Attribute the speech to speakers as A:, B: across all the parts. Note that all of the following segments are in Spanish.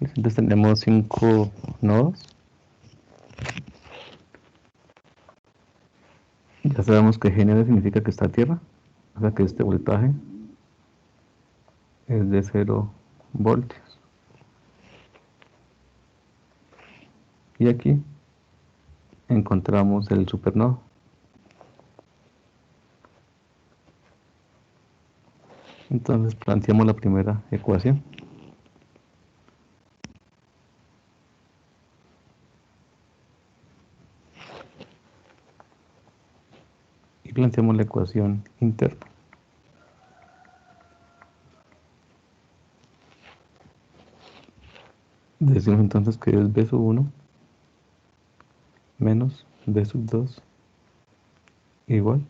A: simples. Entonces tenemos 5 nodos. Ya sabemos que G9 significa que está a tierra, o sea que este voltaje es de 0 voltios. Y aquí encontramos el supernodo. Entonces planteamos la primera ecuación. Y planteamos la ecuación interna. Decimos entonces que es B sub 1 menos B sub 2 igual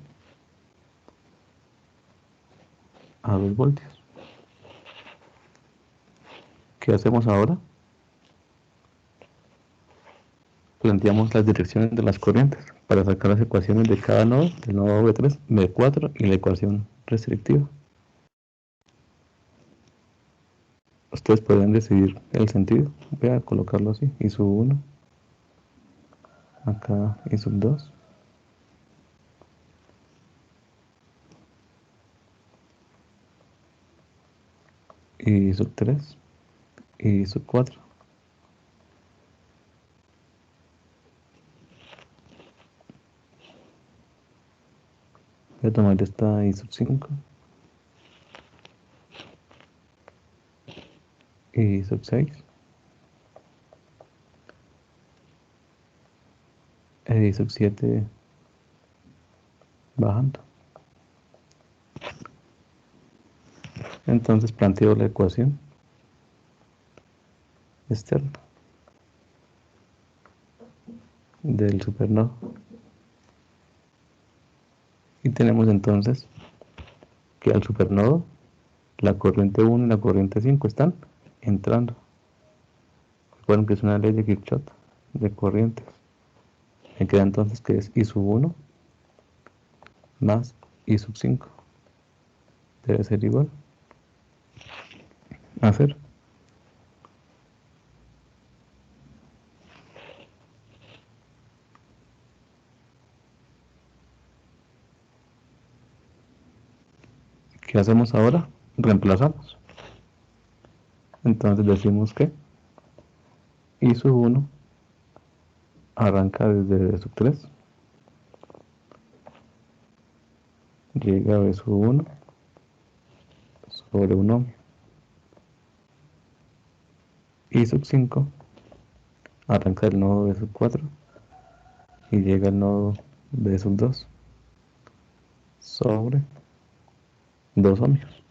A: a 2 voltios. ¿Qué hacemos ahora? Planteamos las direcciones de las corrientes para sacar las ecuaciones de cada nodo, del nodo B3, B4 y la ecuación restrictiva. Ustedes pueden decidir el sentido. Voy a colocarlo así, I sub 1, acá I sub 2, I sub 3, I sub 4. Voy a tomar esta I sub 5, I sub 6, I sub 7 bajando. Entonces planteo la ecuación externa del supernodo. Y tenemos entonces que al supernodo la corriente 1 y la corriente 5 están entrando. Recuerden que es una ley de Kirchhoff de corrientes. Me queda entonces que es I sub 1 más I sub 5. Debe ser igual a 0. ¿Qué hacemos ahora? Reemplazamos. Entonces decimos que I sub 1 arranca desde B sub 3, llega a B sub 1 sobre 1 ohmio. I sub 5 arranca del nodo B sub 4 y llega al nodo B sub 2 sobre 2 ohmios.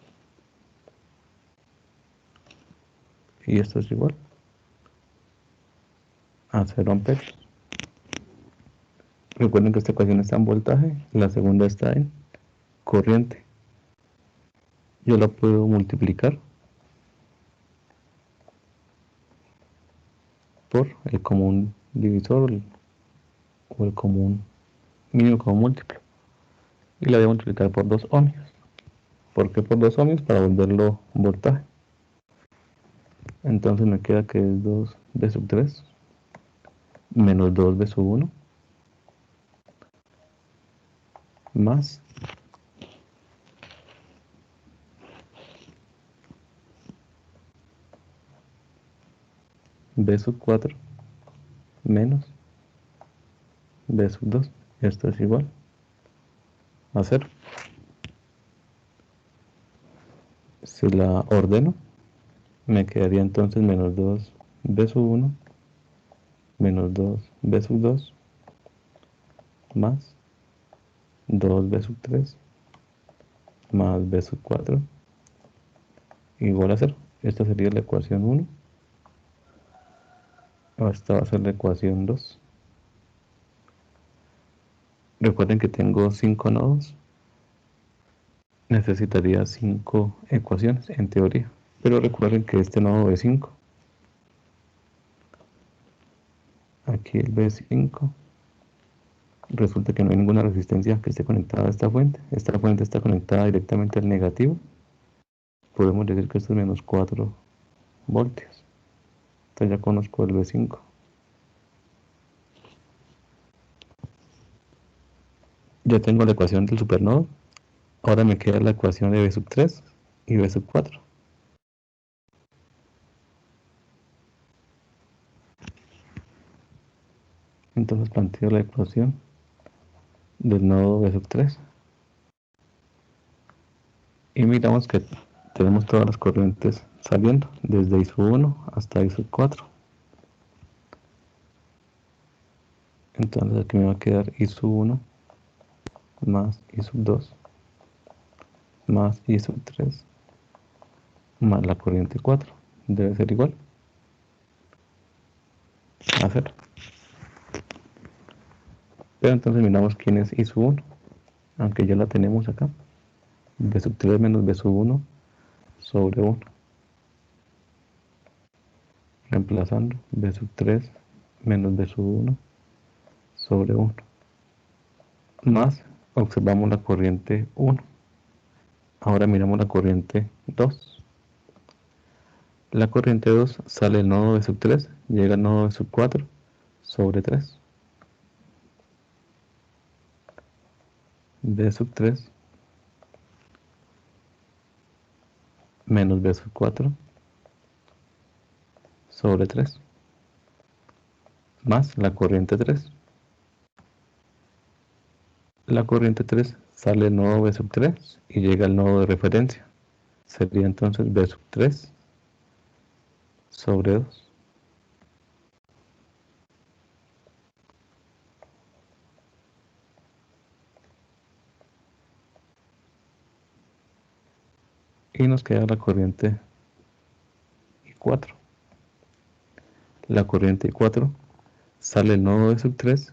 A: Y esto es igual a 0 amperios. Recuerden que esta ecuación está en voltaje, la segunda está en corriente. Yo la puedo multiplicar por el común divisor o el común mínimo común múltiplo. Y la voy a multiplicar por 2 ohmios. ¿Por qué por 2 ohmios? Para volverlo voltaje. Entonces me queda que es 2B sub 3 menos 2B sub 1 más B sub 4 menos B sub 2. Esto es igual a 0. Si la ordeno, me quedaría entonces menos 2B sub 1 menos 2B sub 2 más 2B sub 3 más B sub 4 igual a 0. Esta sería la ecuación 1. Esta va a ser la ecuación 2. Recuerden que tengo 5 nodos. Necesitaría 5 ecuaciones en teoría. Pero recuerden que este nodo B5, aquí el B5, resulta que no hay ninguna resistencia que esté conectada a esta fuente. Esta fuente está conectada directamente al negativo. Podemos decir que esto es menos 4 voltios. Entonces ya conozco el B5. Ya tengo la ecuación del supernodo. Ahora me queda la ecuación de B sub 3 y B sub 4. Entonces planteo la ecuación del nodo B sub 3. Y miramos que tenemos todas las corrientes saliendo, desde I sub 1 hasta I sub 4. Entonces aquí me va a quedar I sub 1 más I sub 2 más I sub 3 más la corriente 4. Debe ser igual a 0. Pero entonces miramos quién es I sub 1, aunque ya la tenemos acá. B sub 3 menos B sub 1 sobre 1. Reemplazando B sub 3 menos B sub 1 sobre 1. Más, observamos la corriente 1. Ahora miramos la corriente 2. La corriente 2 sale del nodo B sub 3, llega al nodo B sub 4 sobre 3. B sub 3 menos B sub 4 sobre 3. Más la corriente 3. La corriente 3 sale del nodo B sub 3 y llega al nodo de referencia. Sería entonces B sub 3 sobre 2. Y nos queda la corriente I4. La corriente I4 sale del nodo B sub 3,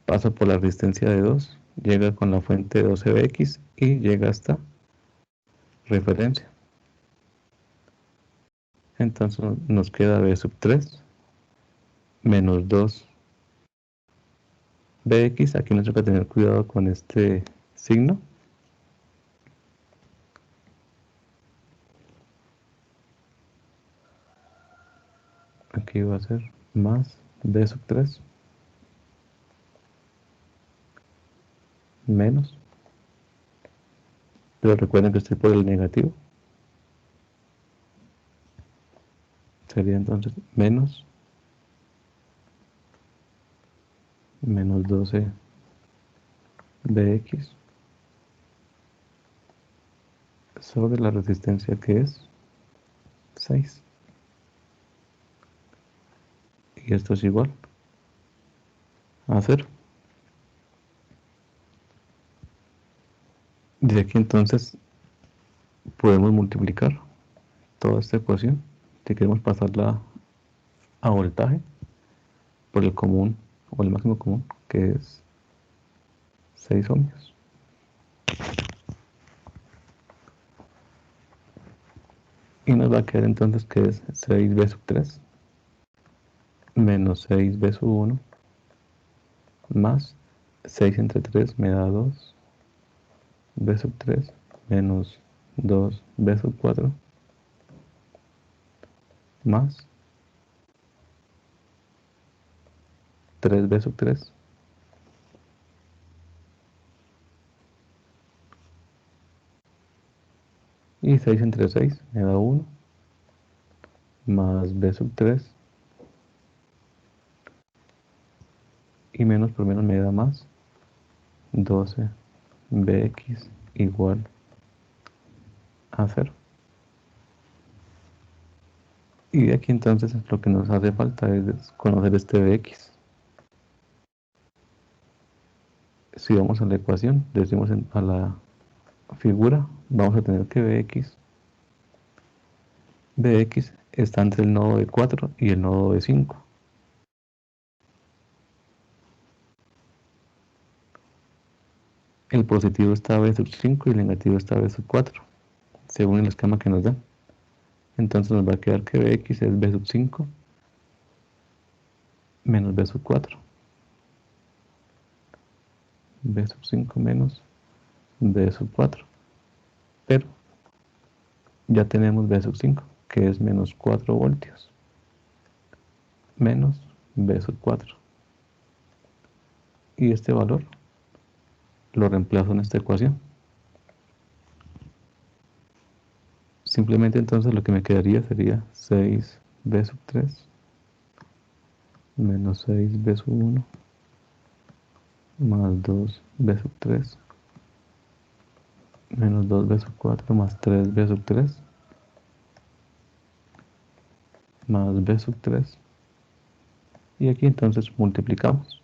A: pasa por la resistencia de 2, llega con la fuente de 12Bx y llega hasta referencia. Entonces nos queda B sub 3 menos 2Bx. Aquí nos toca tener cuidado con este signo. Aquí va a ser más B sub 3 menos. Pero recuerden que estoy por el negativo. Sería entonces menos 12Bx sobre la resistencia que es 6. Y esto es igual a 0. De aquí entonces podemos multiplicar toda esta ecuación, si queremos pasarla a voltaje, por el común o el máximo común, que es 6 ohmios. Y nos va a quedar entonces que es 6B sub 3 menos 6B sub 1 más 6 entre 3 me da 2B sub 3 menos 2B sub 4 más 3B sub 3 y 6 entre 6 me da 1 más B sub 3 y menos por menos me da más 12Bx igual a 0. Y de aquí entonces lo que nos hace falta es conocer este Bx. Si vamos a la ecuación, decimos a la figura, vamos a tener que Bx está entre el nodo de 4 y el nodo de 5. El positivo está B sub 5 y el negativo está B sub 4, según el esquema que nos dan. Entonces nos va a quedar que Bx es B sub 5 menos B sub 4. B sub 5 menos B sub 4. Pero ya tenemos B sub 5, que es menos 4 voltios. menos b sub 4. Y este valor lo reemplazo en esta ecuación. Simplemente entonces lo que me quedaría sería 6b sub 3 menos 6b sub 1 más 2b sub 3 menos 2b sub 4 más 3b sub 3 más b sub 3. Y aquí entonces multiplicamos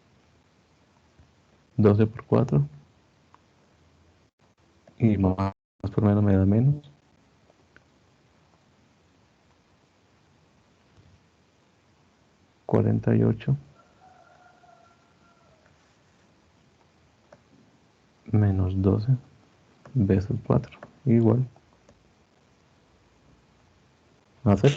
A: 12 por 4 y más por menos me da menos. ...48... menos 12 b sub 4 igual a 0.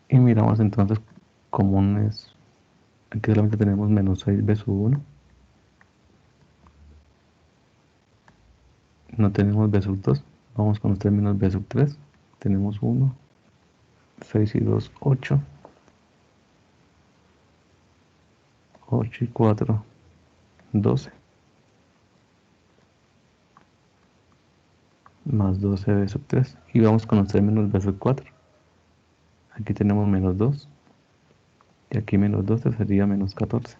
A: Y miramos entonces comunes. Aquí solamente tenemos menos 6b sub 1. No tenemos b sub 2. Vamos con los términos b sub 3. Tenemos 1, 6 y 2, 8. 8 y 4, 12. Más 12b sub 3. Y vamos con los términos b sub 4. Aquí tenemos menos 2. Y aquí menos 12 sería menos 14.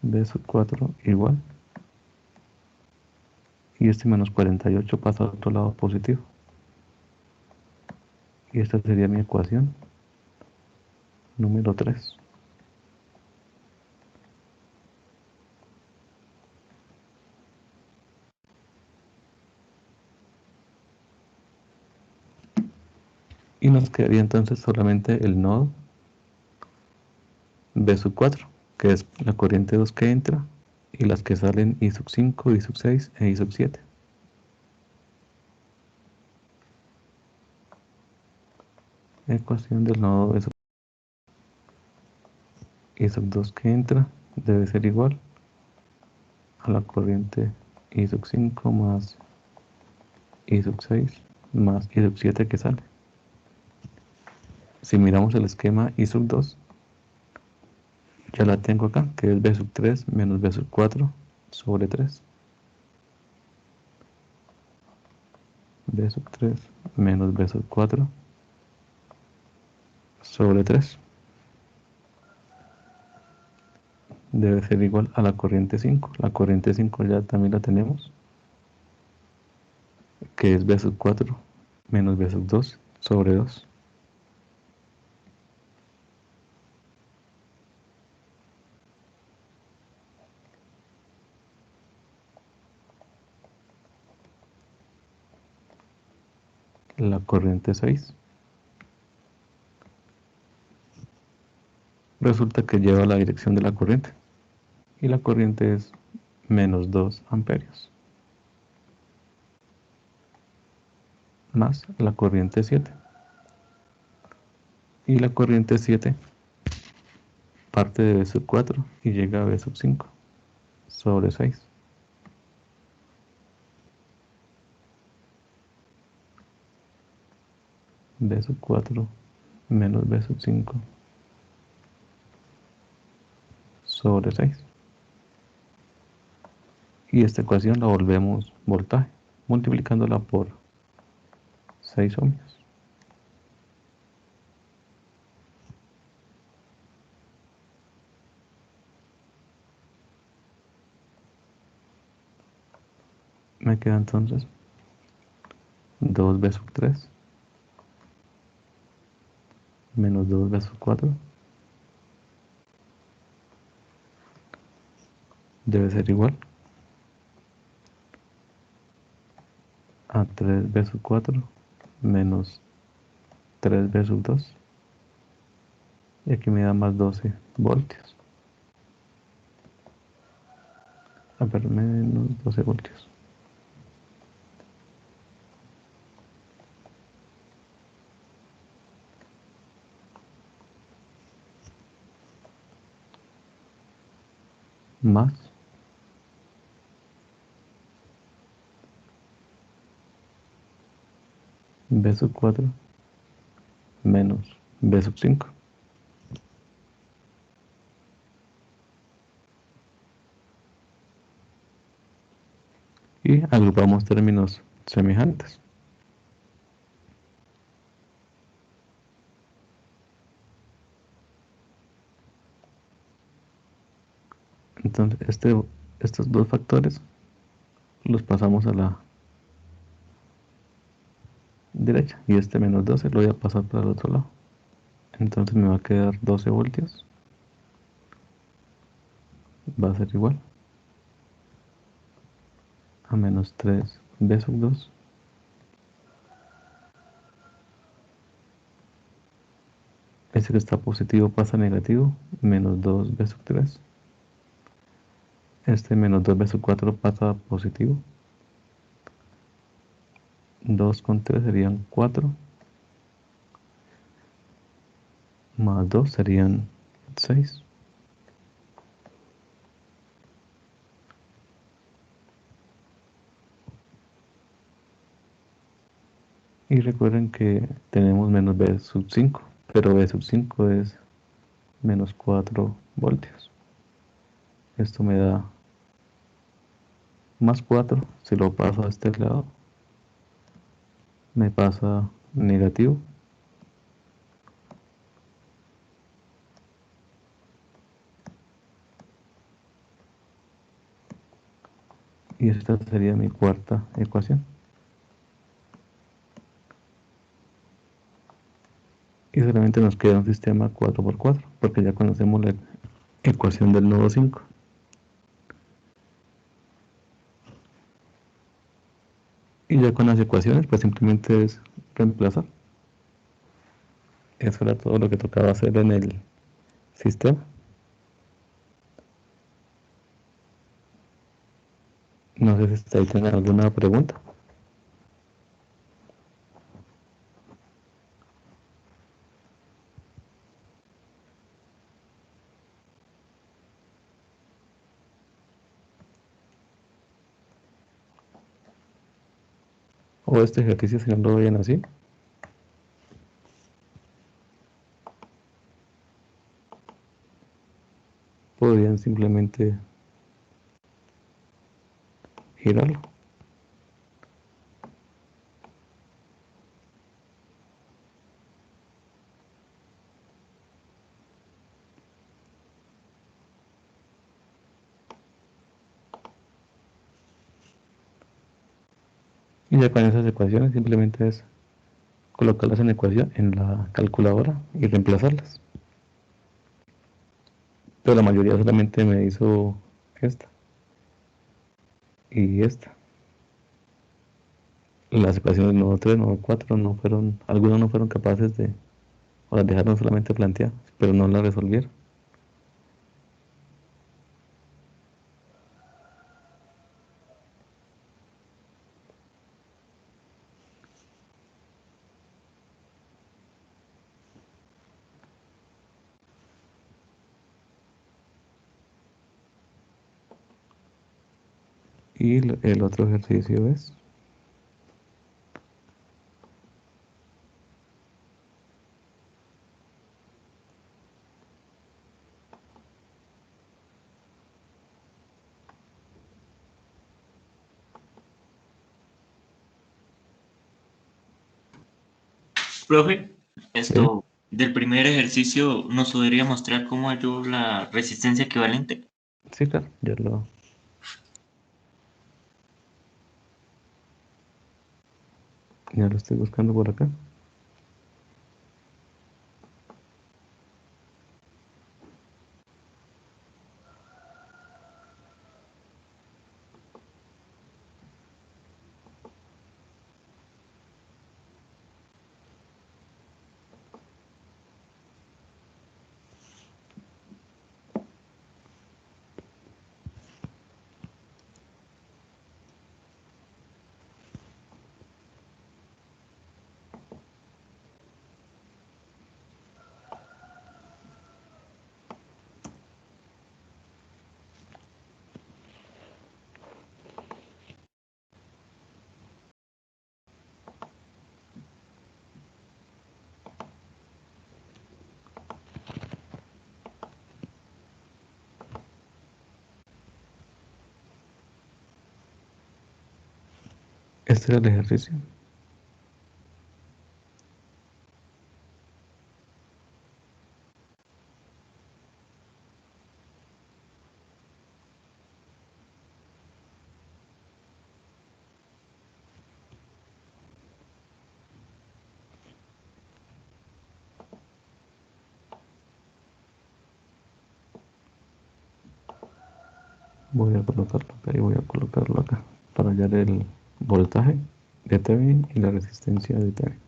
A: B sub 4 igual. Y este menos 48 pasa al otro lado positivo. Y esta sería mi ecuación número 3. Y nos quedaría entonces solamente el nodo B sub 4, que es la corriente 2 que entra, y las que salen I sub 5, I sub 6 e I sub 7. Ecuación del nodo B sub I sub 2 que entra debe ser igual a la corriente I sub 5 más I sub 6 más I sub 7 que sale. Si miramos el esquema I sub 2, ya la tengo acá, que es B sub 3 menos B sub 4 sobre 3. B sub 3 menos B sub 4 sobre 3 debe ser igual a la corriente 5. La corriente 5 ya también la tenemos, que es B sub 4 menos B sub 2 sobre 2. La corriente 6 resulta que lleva la dirección de la corriente, y la corriente es menos 2 amperios, más la corriente 7. Y la corriente 7 parte de B sub 4 y llega a B sub 5 sobre 6. B sub 4 menos B sub 5 sobre 6. Y esta ecuación la volvemos voltaje, multiplicándola por 6 ohmios. Me queda entonces 2b sub 3 menos 2b sub 4 debe ser igual a 3b sub 4 menos 3b sub 2. Y aquí me da más 12 voltios. A ver, menos 12 voltios. más b sub 4 menos b sub 5. Y agrupamos términos semejantes. Entonces estos dos factores los pasamos a la derecha y este menos 12 lo voy a pasar para el otro lado. Entonces me va a quedar 12 voltios. Va a ser igual a menos 3 b sub 2 ese que está positivo pasa a negativo, menos 2 b sub 3. Este menos 2 b sub 4 pasa a positivo. 2 con 3 serían 4. Más 2 serían 6. Y recuerden que tenemos menos b sub 5, pero b sub 5 es menos 4 voltios. Esto me da más 4. Si lo paso a este lado, me pasa negativo. Y esta sería mi cuarta ecuación. Y solamente nos queda un sistema 4x4, porque ya conocemos la ecuación del nodo 5. Y ya con las ecuaciones, pues simplemente es reemplazar. Eso era todo lo que tocaba hacer en el sistema. No sé si ahí tienen alguna pregunta. O este ejercicio, si no lo ven así, podrían simplemente girarlo. Y ya con esas ecuaciones simplemente es colocarlas en ecuación en la calculadora y reemplazarlas. Pero la mayoría solamente me hizo esta y esta. Las ecuaciones nodo 3, nodo 4 no fueron, algunos no fueron capaces de, o las dejaron solamente planteadas, pero no las resolvieron. Y el otro ejercicio es,
B: Profe,
A: ¿sí?
B: esto del primer ejercicio nos podría mostrar cómo halló la resistencia equivalente.
A: Sí, claro, ya lo estoy buscando por acá. Este era el ejercicio. Voy a colocarlo acá y voy a colocarlo acá para hallar el voltaje de Thevenin y la resistencia de Thevenin.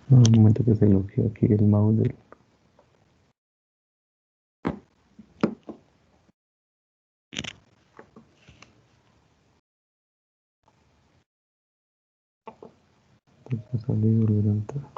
A: Un momento que se bloqueó aquí el mouse del... Va a salir y volver a entrar.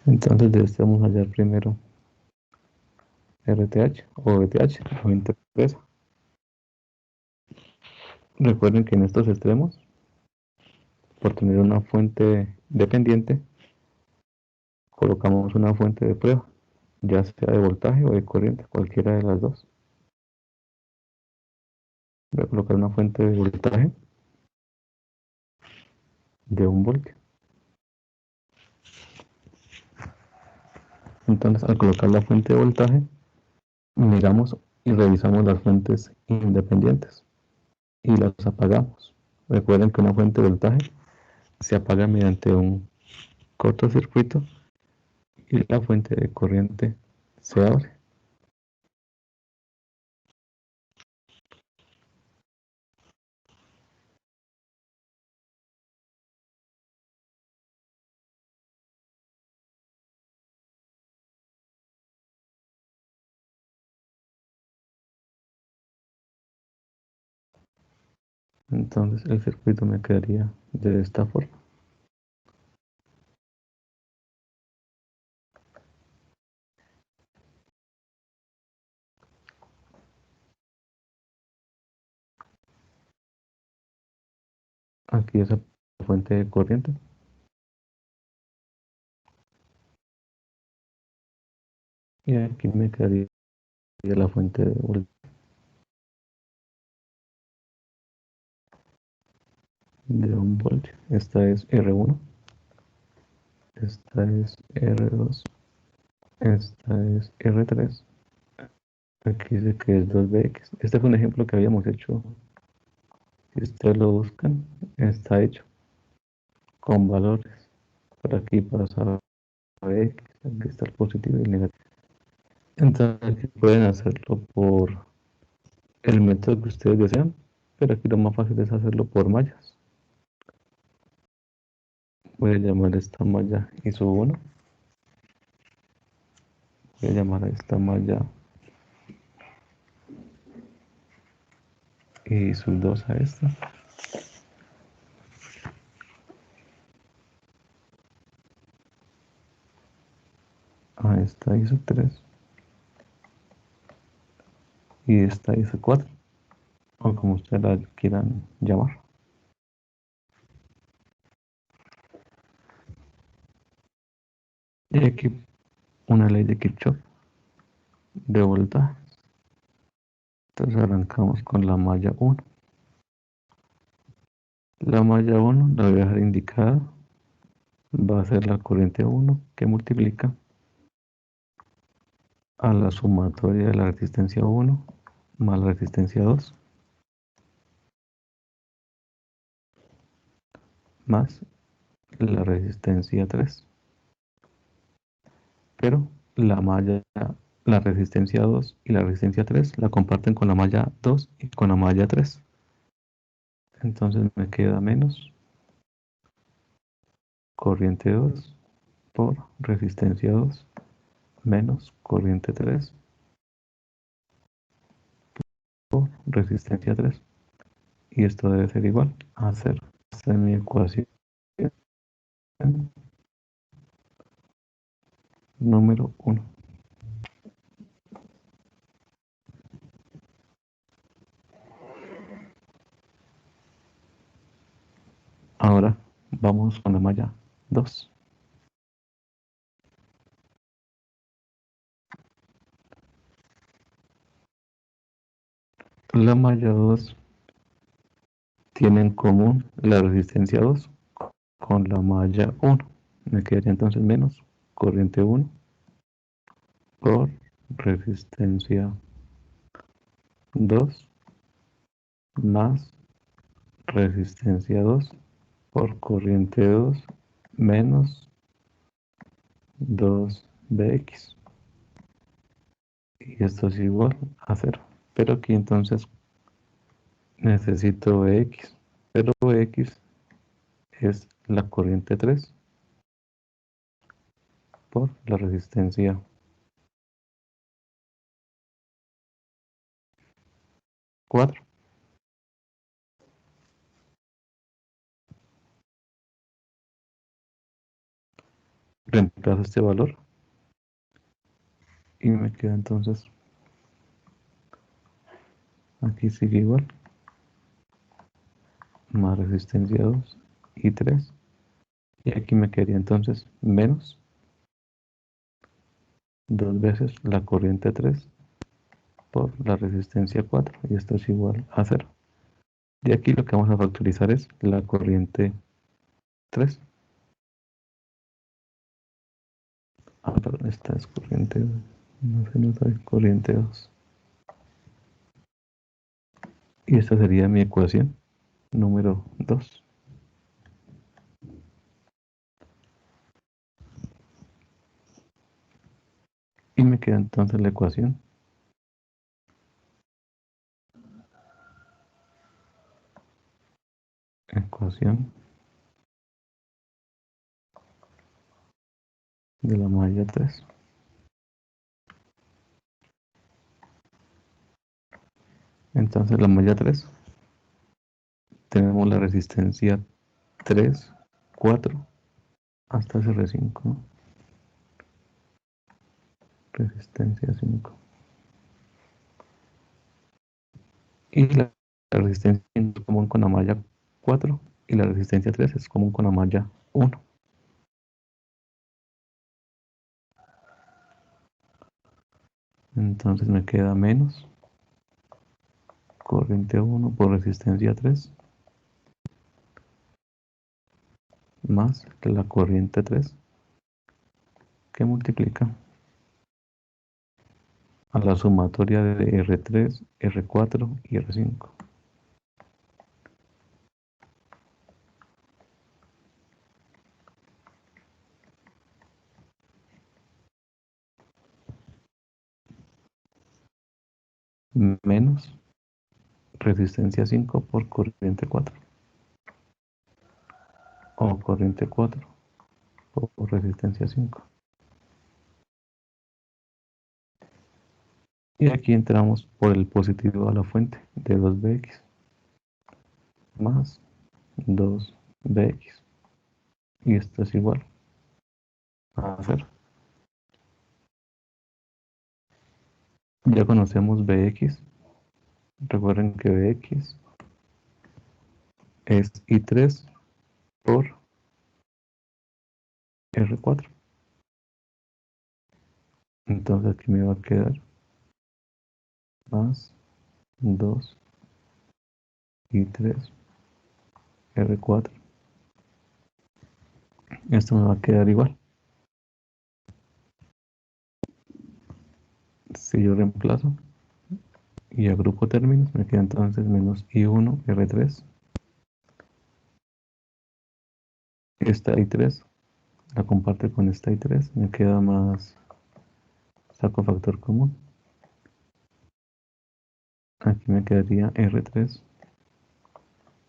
A: Entonces debemos hallar primero RTH o VTH o interesa. Recuerden que en estos extremos, por tener una fuente dependiente, colocamos una fuente de prueba, ya sea de voltaje o de corriente, cualquiera de las dos. Voy a colocar una fuente de voltaje de 1 voltio. Entonces, al colocar la fuente de voltaje, miramos y revisamos las fuentes independientes y las apagamos. Recuerden que una fuente de voltaje se apaga mediante un cortocircuito y la fuente de corriente se abre. Entonces el circuito me quedaría de esta forma. Aquí esa fuente de corriente y aquí me quedaría la fuente de voltaje de 1 voltio. Esta es R1, esta es R2, esta es R3. Aquí dice que es 2BX. Este fue un ejemplo que habíamos hecho. Si ustedes lo buscan, está hecho con valores. Por aquí pasa X, aquí está el positivo y el negativo. Entonces aquí pueden hacerlo por el método que ustedes desean, pero aquí lo más fácil es hacerlo por mallas. Voy a llamar a esta malla ISO1. Voy a llamar a esta malla ISO2 a esta. A esta ISO3. Y esta ISO4. O como ustedes la quieran llamar. Y aquí una ley de Kirchhoff de voltaje. Entonces arrancamos con la malla 1. La malla 1 la voy a dejar indicada. Va a ser la corriente 1 que multiplica a la sumatoria de la resistencia 1 más la resistencia 2 más la resistencia 3. Pero la resistencia 2 y la resistencia 3 la comparten con la malla 2 y con la malla 3. Entonces me queda menos corriente 2 por resistencia 2 menos corriente 3 por resistencia 3. Y esto debe ser igual a 0. Esta es mi ecuación número 1. Ahora vamos con la malla 2. La malla 2 tiene en común la resistencia 2 con la malla 1. Me quedaría entonces menos corriente 1 por resistencia 2 más resistencia 2 por corriente 2 menos 2Bx. Y esto es igual a 0. Pero aquí entonces necesito X. Pero X es la corriente 3 por la resistencia 4. Reemplazo este valor y me queda entonces, aquí sigue igual, más resistencia 2 y 3. Y aquí me quedaría entonces menos 2 veces la corriente 3 por la resistencia 4. Y esto es igual a 0. De aquí lo que vamos a factorizar es la corriente 3. Ah, perdón, esta es corriente 2. No se nota, es corriente 2. Y esta sería mi ecuación número 2. Y me queda entonces la ecuación de la malla 3. Entonces la malla 3 tenemos la resistencia 3, 4 hasta CR5, ¿no? Resistencia 5. Y la resistencia es común con la malla 4 y la resistencia 3 es común con la malla 1. Entonces me queda menos corriente 1 por resistencia 3 más la corriente 3 que multiplica a la sumatoria de R3, R4 y R5. Menos resistencia 5 por corriente 4 o corriente 4 por resistencia 5. Y aquí entramos por el positivo a la fuente de 2Bx más 2Bx. Y esto es igual a 0. Ya conocemos Bx. Recuerden que Bx es I3 por R4. Entonces aquí me va a quedar más 2 y 3 R4. Esto me va a quedar igual. Si yo reemplazo y agrupo términos, me queda entonces menos I1 R3. Esta I3 la comparte con esta I3. Me queda más, saco factor común. Aquí me quedaría R3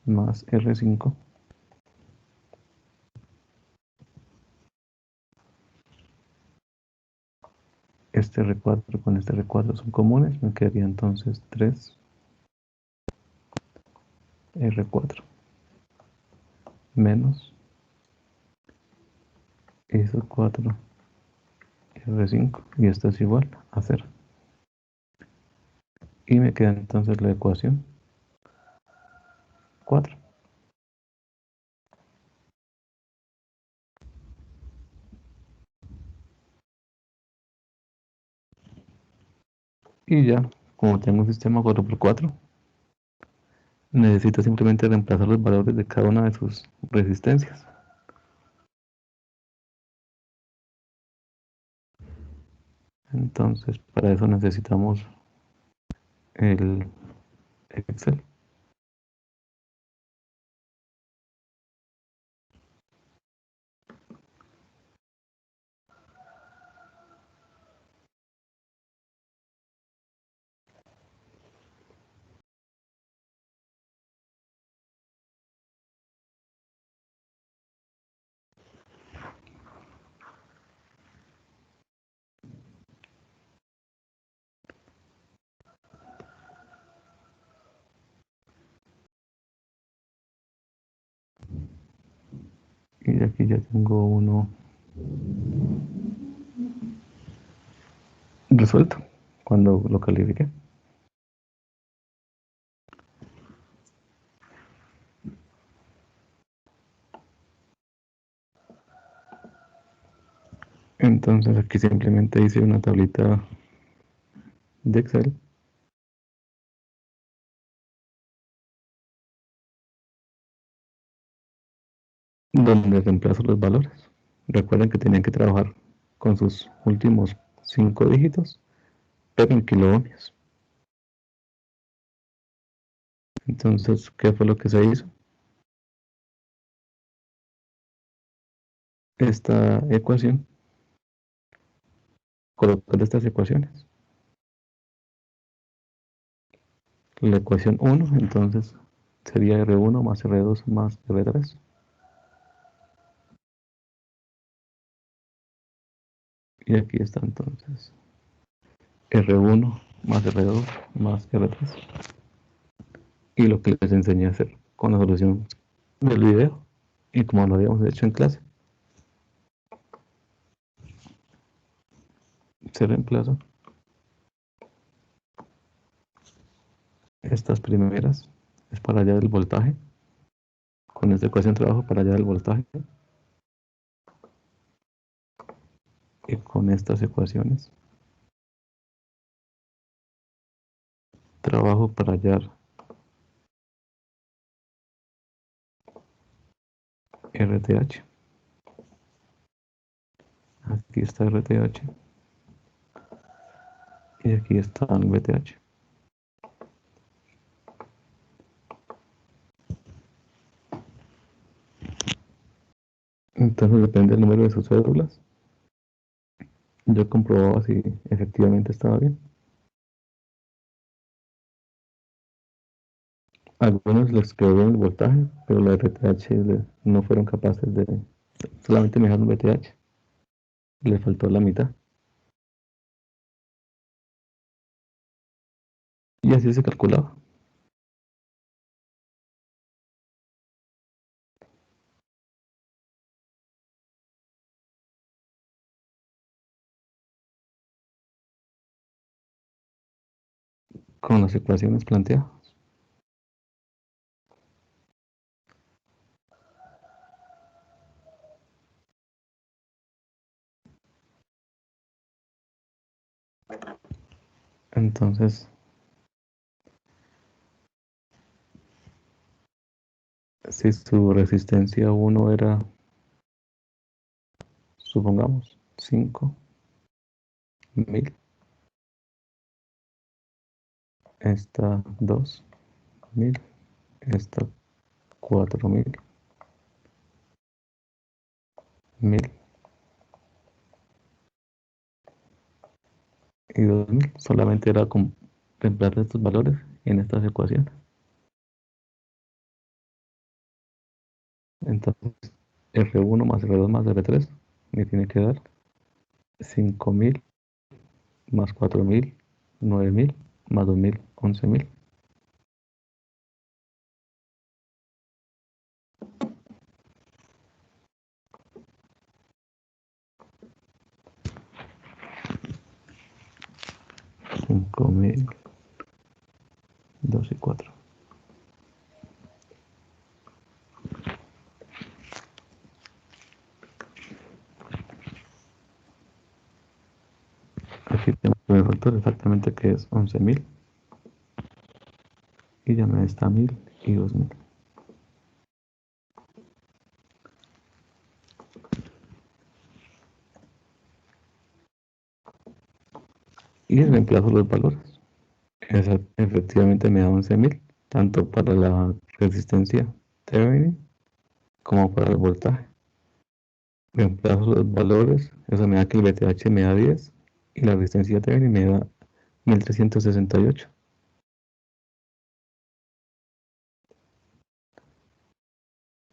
A: más R5. Este R4 con este R4 son comunes. Me quedaría entonces 3 R4 menos esos 4 R5. Y esto es igual a 0. Y me queda entonces la ecuación 4. Y ya, como tengo un sistema 4x4, necesito simplemente reemplazar los valores de cada una de sus resistencias. Entonces, para eso necesitamos el Excel. Y aquí ya tengo uno resuelto cuando lo califique. Entonces aquí simplemente hice una tablita de Excel donde reemplazo los valores. Recuerden que tenían que trabajar con sus últimos 5 dígitos, pero en kiloohmios. Entonces, ¿qué fue lo que se hizo? Esta ecuación, colocar estas ecuaciones. La ecuación 1, entonces, sería R1 más R2 más R3. Y aquí está entonces R1 más R2 más R3. Y lo que les enseñé a hacer con la solución del video y como lo habíamos hecho en clase. Se reemplaza estas primeras, es para allá del voltaje. Con esta ecuación trabajo para allá del voltaje. Y con estas ecuaciones trabajo para hallar RTH. Aquí está RTH y aquí está VTH. Entonces depende del número de sus cédulas. Yo comprobaba si efectivamente estaba bien. Algunos les quedó bien el voltaje, pero la RTH no fueron capaces de, solamente me dejaron VTH. Le faltó la mitad. Y así se calculaba. Con las ecuaciones planteadas. Entonces, si su resistencia 1 era, supongamos, 5000, esta 2000, esta 4000, 1000 y 2000. Solamente era reemplazar estos valores en estas ecuaciones. Entonces, R1 más R2 más R3 me tiene que dar 5000 más 4000, 9000 más 2000, 11000. Cinco mil, 2 y 4. Aquí tengo el factor exactamente que es 11000 y ya me está 1000 y 2000. Y reemplazo los valores. Efectivamente me da 11000, tanto para la resistencia Thevenin como para el voltaje. Reemplazo los valores, eso me da que el VTH me da 10 y la resistencia Thevenin me da 1368.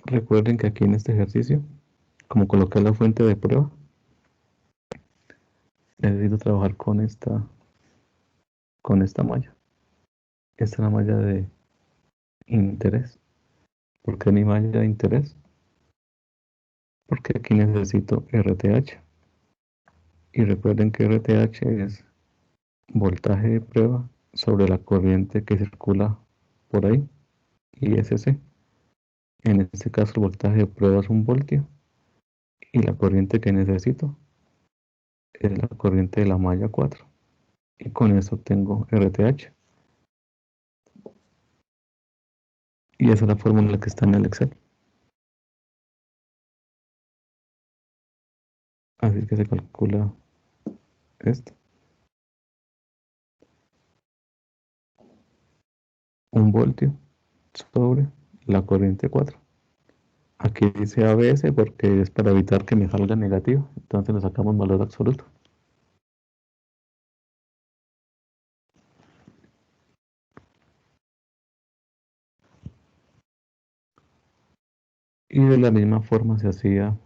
A: Recuerden que aquí en este ejercicio, como coloqué la fuente de prueba, necesito trabajar con esta malla. Esta es la malla de interés. ¿Por qué mi malla de interés? Porque aquí necesito RTH. Y recuerden que RTH es voltaje de prueba sobre la corriente que circula por ahí, ISC. En este caso el voltaje de prueba es 1 voltio y la corriente que necesito es la corriente de la malla 4. Y con eso tengo RTH. Y esa es la fórmula que está en el Excel. Así que se calcula esto. 1 voltio sobre la corriente 4. Aquí dice ABS porque es para evitar que me salga negativo. Entonces le sacamos valor absoluto. Y de la misma forma se hacía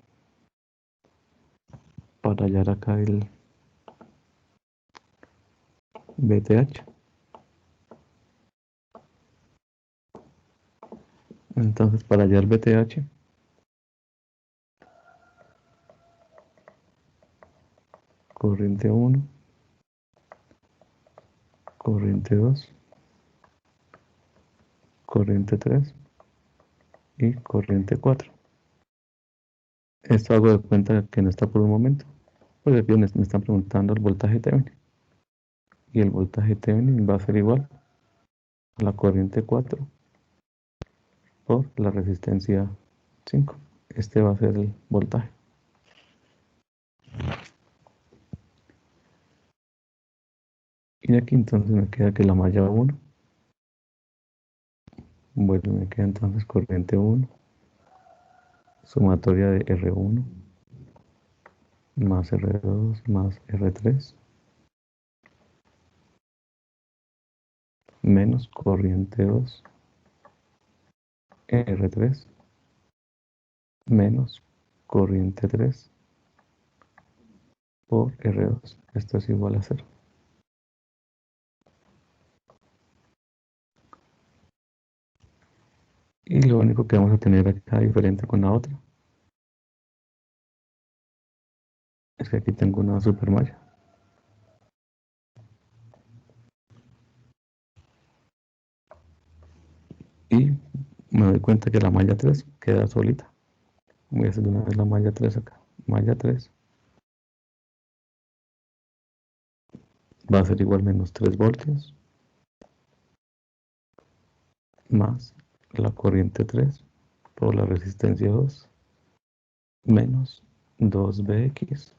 A: para hallar acá el VTH. Entonces para hallar VTH, corriente 1, corriente 2, corriente 3 y corriente 4. Esto hago de cuenta que no está por un momento. Pues aquí me están preguntando el voltaje Thevenin. Y el voltaje Thevenin va a ser igual a la corriente 4 por la resistencia 5. Este va a ser el voltaje. Y aquí entonces me queda que la malla 1, bueno, me queda entonces corriente 1, sumatoria de R1 más R2 más R3 menos corriente 2 R3 menos corriente 3 por R2. Esto es igual a 0. Y lo único que vamos a tener acá diferente con la otra es que aquí tengo una supermalla. Y me doy cuenta que la malla 3 queda solita. Voy a hacer de una vez la malla 3 acá. Malla 3 va a ser igual menos 3 voltios más la corriente 3 por la resistencia 2 menos 2Bx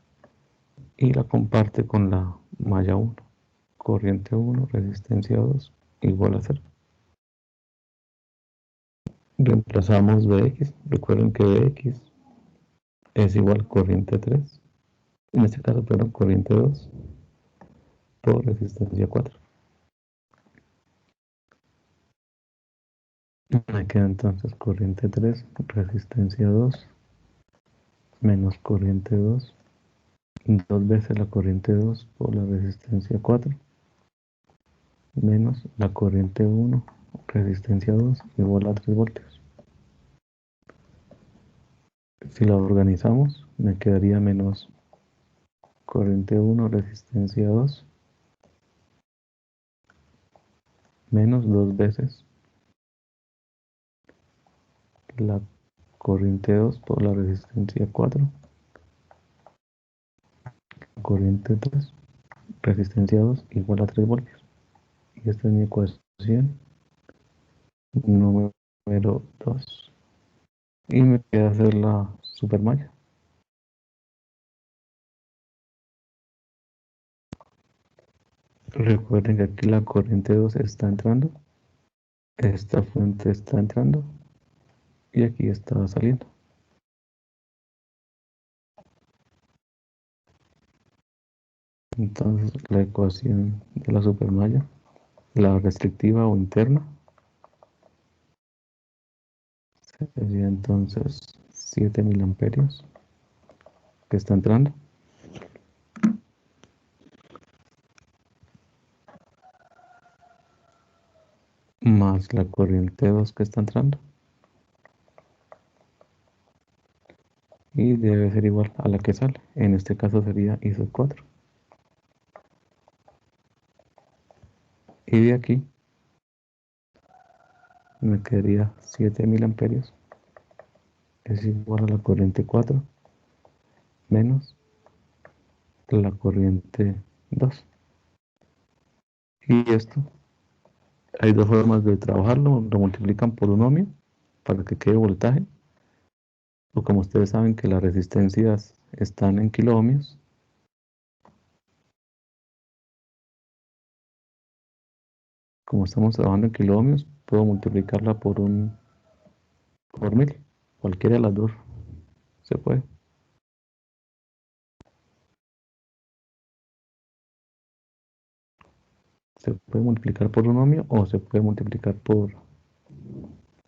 A: y la comparte con la malla 1. Corriente 1, resistencia 2 igual a 0. Reemplazamos Bx. Recuerden que Bx es igual a corriente 3. En este caso, perdón, corriente 2 por resistencia 4. Me queda entonces corriente 3, resistencia 2, menos corriente 2, 2 veces la corriente 2 por la resistencia 4, menos la corriente 1, resistencia 2, igual a 3 voltios. Si la organizamos, me quedaría menos corriente 1, resistencia 2, menos 2 veces la corriente 2 por la resistencia 4, corriente 3, resistencia 2 igual a 3 voltios. Y esta es mi ecuación número 2. Y me queda hacer la supermalla. Recuerden que aquí la corriente 2 está entrando, esta fuente está entrando y aquí está saliendo. Entonces la ecuación de la supermalla, la restrictiva o interna, sería entonces 7000 amperios que está entrando más la corriente 2 que está entrando y debe ser igual a la que sale. En este caso sería I sub 4. Y de aquí me quedaría 7000 amperios es igual a la corriente 4 menos la corriente 2. Y esto, hay dos formas de trabajarlo. Lo multiplican por un ohmio para que quede voltaje. O como ustedes saben que las resistencias están en kiloohmios, como estamos trabajando en kiloohmios, puedo multiplicarla por 1000. Cualquiera de las dos se puede. Se puede multiplicar por un ohmio o se puede multiplicar por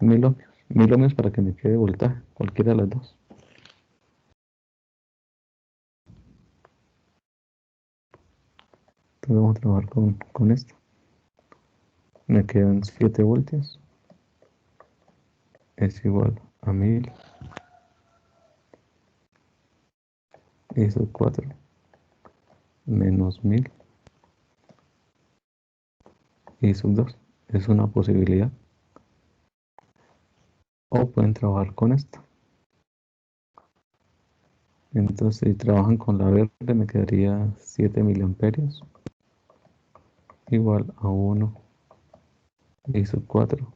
A: 1000 ohmios. 1000 ohmios para que me quede voltaje. Cualquiera de las dos. Entonces vamos a trabajar con esto. Me quedan 7 voltios. Es igual a 1000 I sub 4 menos 1000 I sub 2. Es una posibilidad. O pueden trabajar con esto. Entonces, si trabajan con la verde, me quedaría 7 miliamperios igual a 1 I sub 4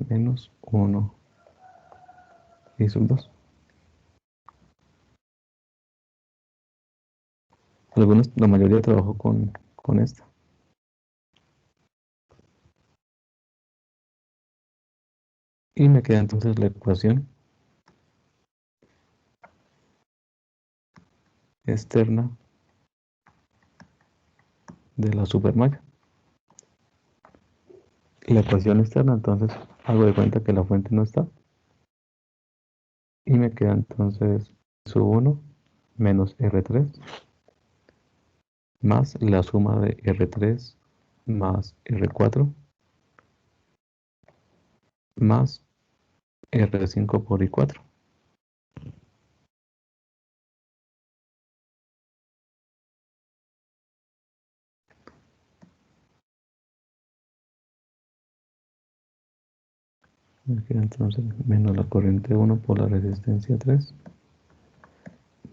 A: menos 1 I sub 2. Algunos, la mayoría trabajó con esta. Y me queda entonces la ecuación externa de la supermalla. Y la ecuación externa, entonces hago de cuenta que la fuente no está. Y me queda entonces sub 1 menos R3 más la suma de R3 más R4 más R5 por I4. Me queda entonces menos la corriente 1 por la resistencia 3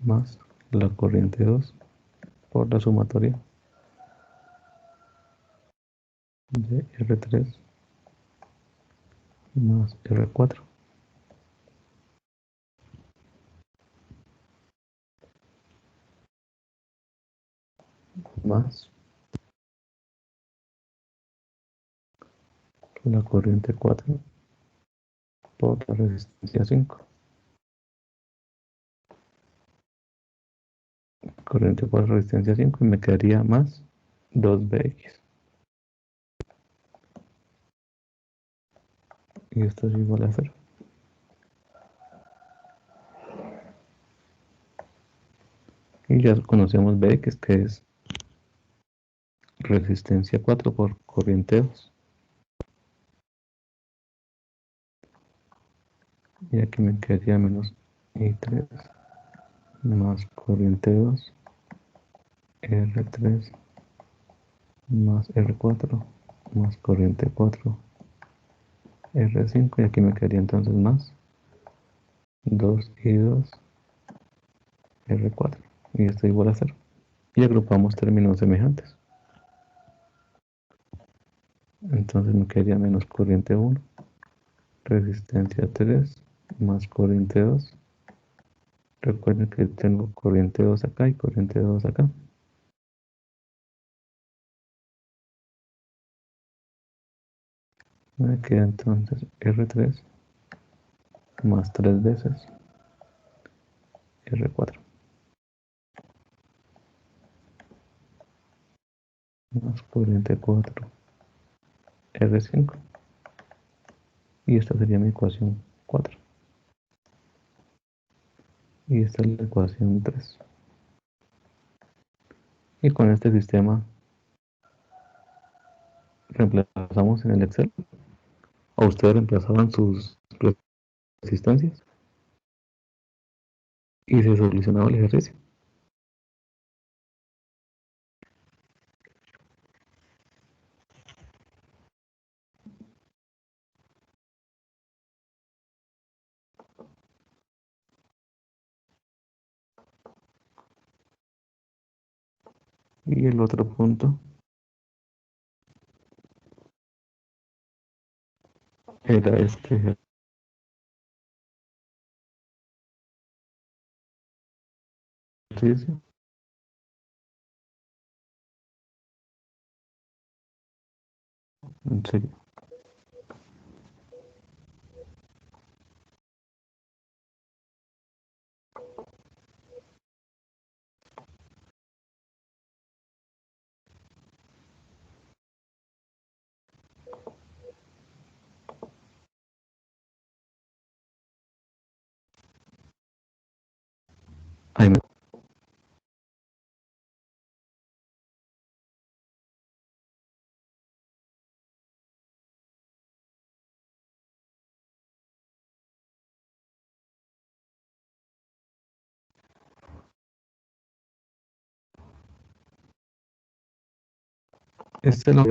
A: más la corriente 2 por la sumatoria de R3 más R4 más la corriente 4 por la resistencia 5. Corriente por resistencia 5 y me quedaría más 2Bx. Y esto es igual a 0. Y ya conocemos Bx, que es resistencia 4 por corriente 2. Y aquí me quedaría menos I3 más corriente 2, R3 más R4 más corriente 4, R5. Y aquí me quedaría entonces más 2I2, R4. Y esto es igual a 0. Y agrupamos términos semejantes. Entonces me quedaría menos corriente 1, resistencia 3 más corriente 2. Recuerden que tengo corriente 2 acá y corriente 2 acá. Me queda entonces R3 más 3 veces R4 más corriente 4 R5. Y esta sería mi ecuación 4. Y esta es la ecuación 3. Y con este sistema reemplazamos en el Excel. O ustedes reemplazaban sus resistencias y se solucionaba el ejercicio. Y el otro punto era este ejercicio. En serio. Ahí me- Este es lo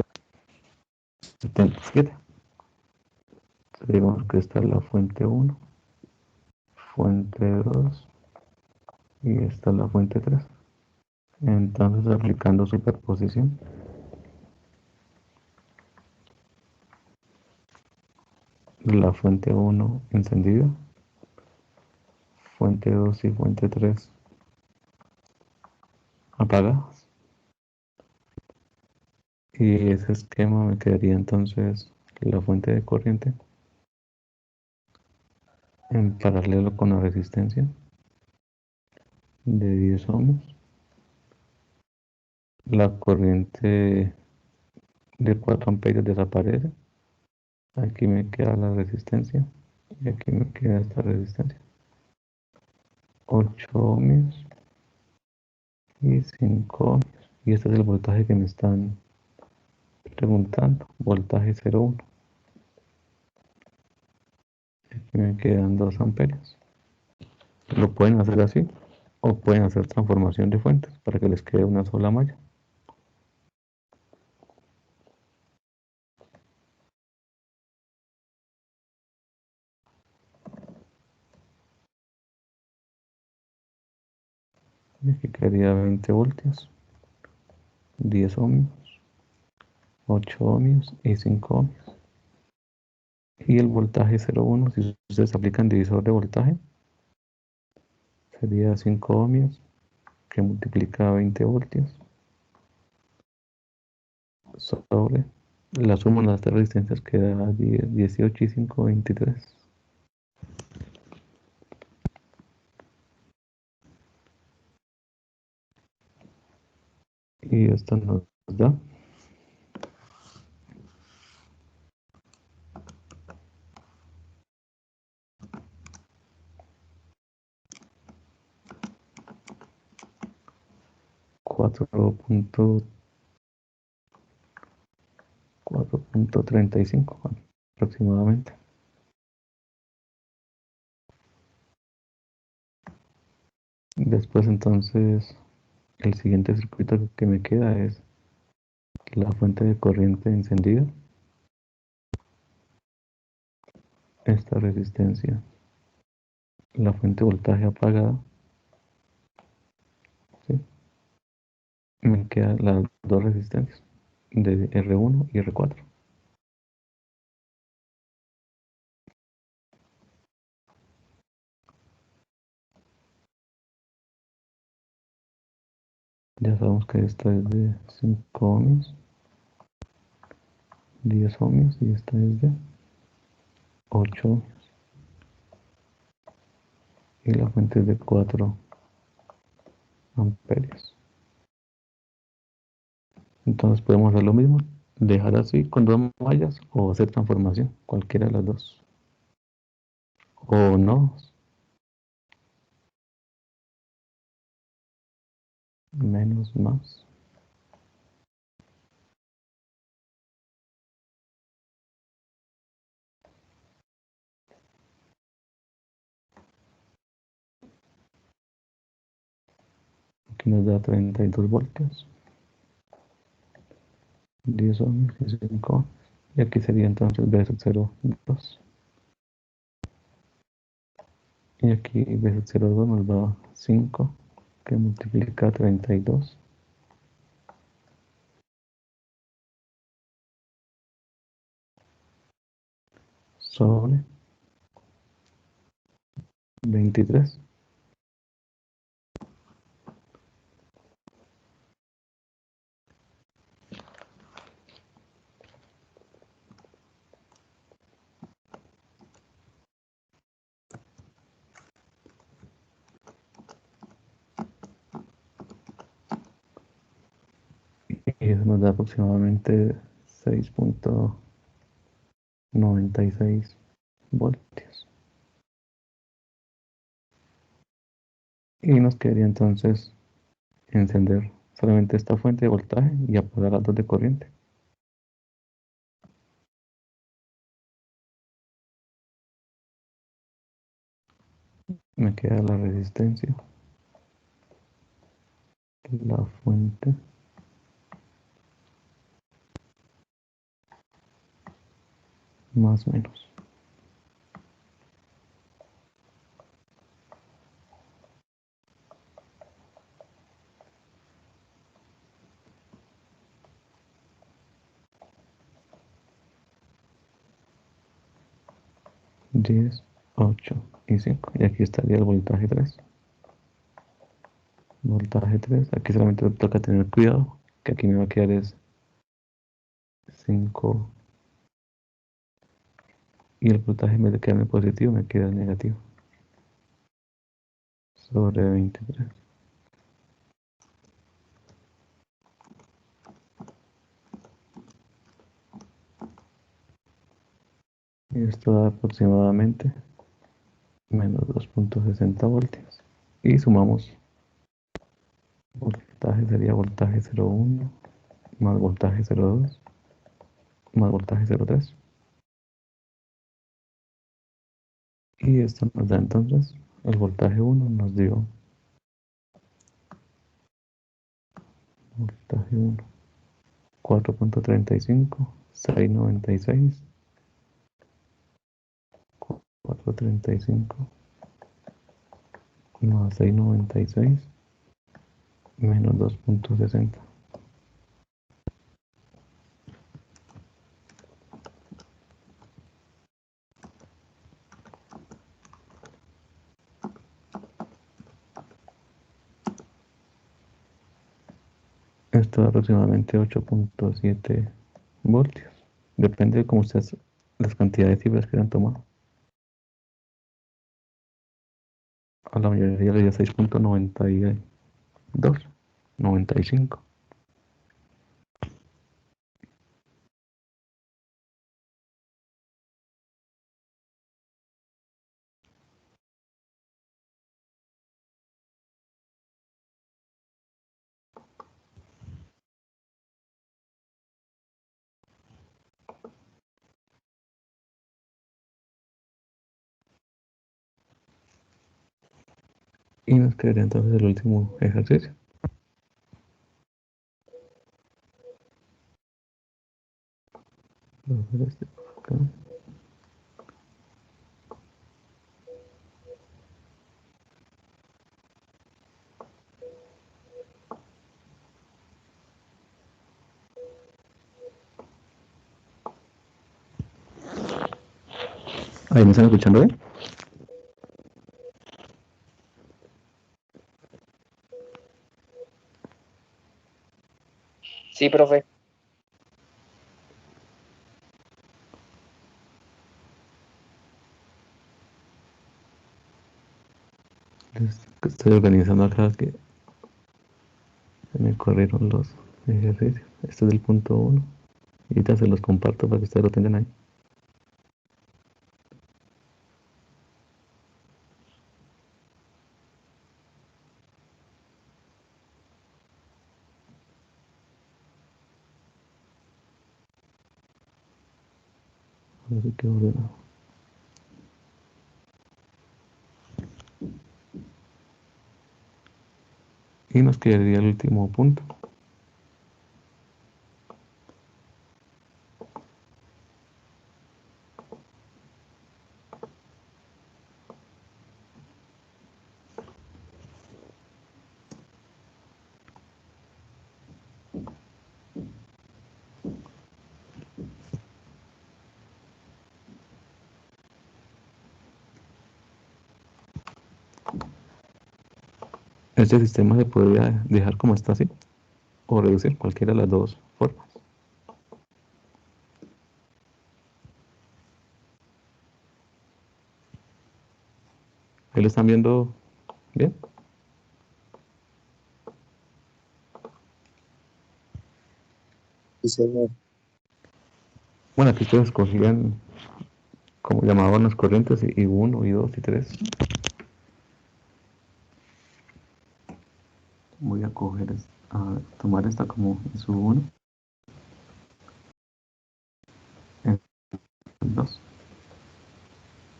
A: 77. Digamos que esta es la fuente 1, fuente 2 y esta es la fuente 3. Entonces, aplicando superposición, la fuente 1 encendida, fuente 2 y fuente 3 apagadas. Y ese esquema me quedaría entonces la fuente de corriente en paralelo con la resistencia de 10 ohms. La corriente de 4 amperios desaparece. Aquí me queda la resistencia y aquí me queda esta resistencia. 8 ohms y 5 ohms. Y este es el voltaje que me están preguntando. Voltaje 0,1. Aquí me quedan 2 amperios. Lo pueden hacer así o pueden hacer transformación de fuentes para que les quede una sola malla. Y aquí quedaría 20 voltios, 10 ohms 8 ohmios y 5 ohmios. Y el voltaje 0,1, si ustedes aplican divisor de voltaje, sería 5 ohmios que multiplica 20 voltios sobre la suma de las tres resistencias que da 18 y 5, 23. Y esto nos da 4.35 aproximadamente. Después entonces el siguiente circuito que me queda es la fuente de corriente encendida, esta resistencia, la fuente de voltaje apagada, ¿sí? Me quedan las dos resistencias de R1 y R4. Ya sabemos que esta es de 5 ohmios, 10 ohmios y esta es de 8 ohmios. Y la fuente es de 4 amperios. Entonces podemos hacer lo mismo, dejar así con dos mallas o hacer transformación, cualquiera de las dos. O no, menos, más. Aquí nos da 32 voltios, 10 ohmios y 5 ohmios. Y aquí sería entonces B sub 0,2. Y aquí B sub 0,2 nos da 5, que multiplica 32 sobre 23. Y eso nos da aproximadamente 6.96 voltios. Y nos quedaría entonces encender solamente esta fuente de voltaje y apagar las dos de corriente. Me queda la resistencia, la fuente, más o menos. Diez, 8 y 5. Y aquí estaría el voltaje 3. Voltaje 3. Aquí solamente toca tener cuidado, que aquí me va a quedar es 5. Y el voltaje en vez de quedarme positivo me queda negativo. Sobre 23. Y esto da aproximadamente menos 2.60 voltios. Y sumamos voltaje, sería voltaje 0,1 más voltaje 0,2 más voltaje 0,3. Y esto nos da entonces el voltaje 1 nos dio voltaje 1 4.35, 696, 435 más 696 menos 2.60. Esto es aproximadamente 8.7 voltios. Depende de cómo ustedes, las cantidades de fibras que han tomado. A la mayoría le dio 6.92, 95. Y nos quedaría entonces el último ejercicio. Vamos a ver este acá. Ahí me están escuchando bien.
C: Sí, profe.
A: Estoy organizando acá que se me corrieron los ejercicios. Este es el punto 1. Y ahorita se los comparto para que ustedes lo tengan ahí. Así que ordenado. Y nos quedaría el último punto. Este sistema se podría dejar como está así, o reducir cualquiera de las dos formas. Ahí lo están viendo bien.
C: Sí, señor.
A: Bueno, aquí ustedes escogían como llamaban las corrientes y 1, y 2, y 3. Voy a coger, a tomar esta como sub 1, 2,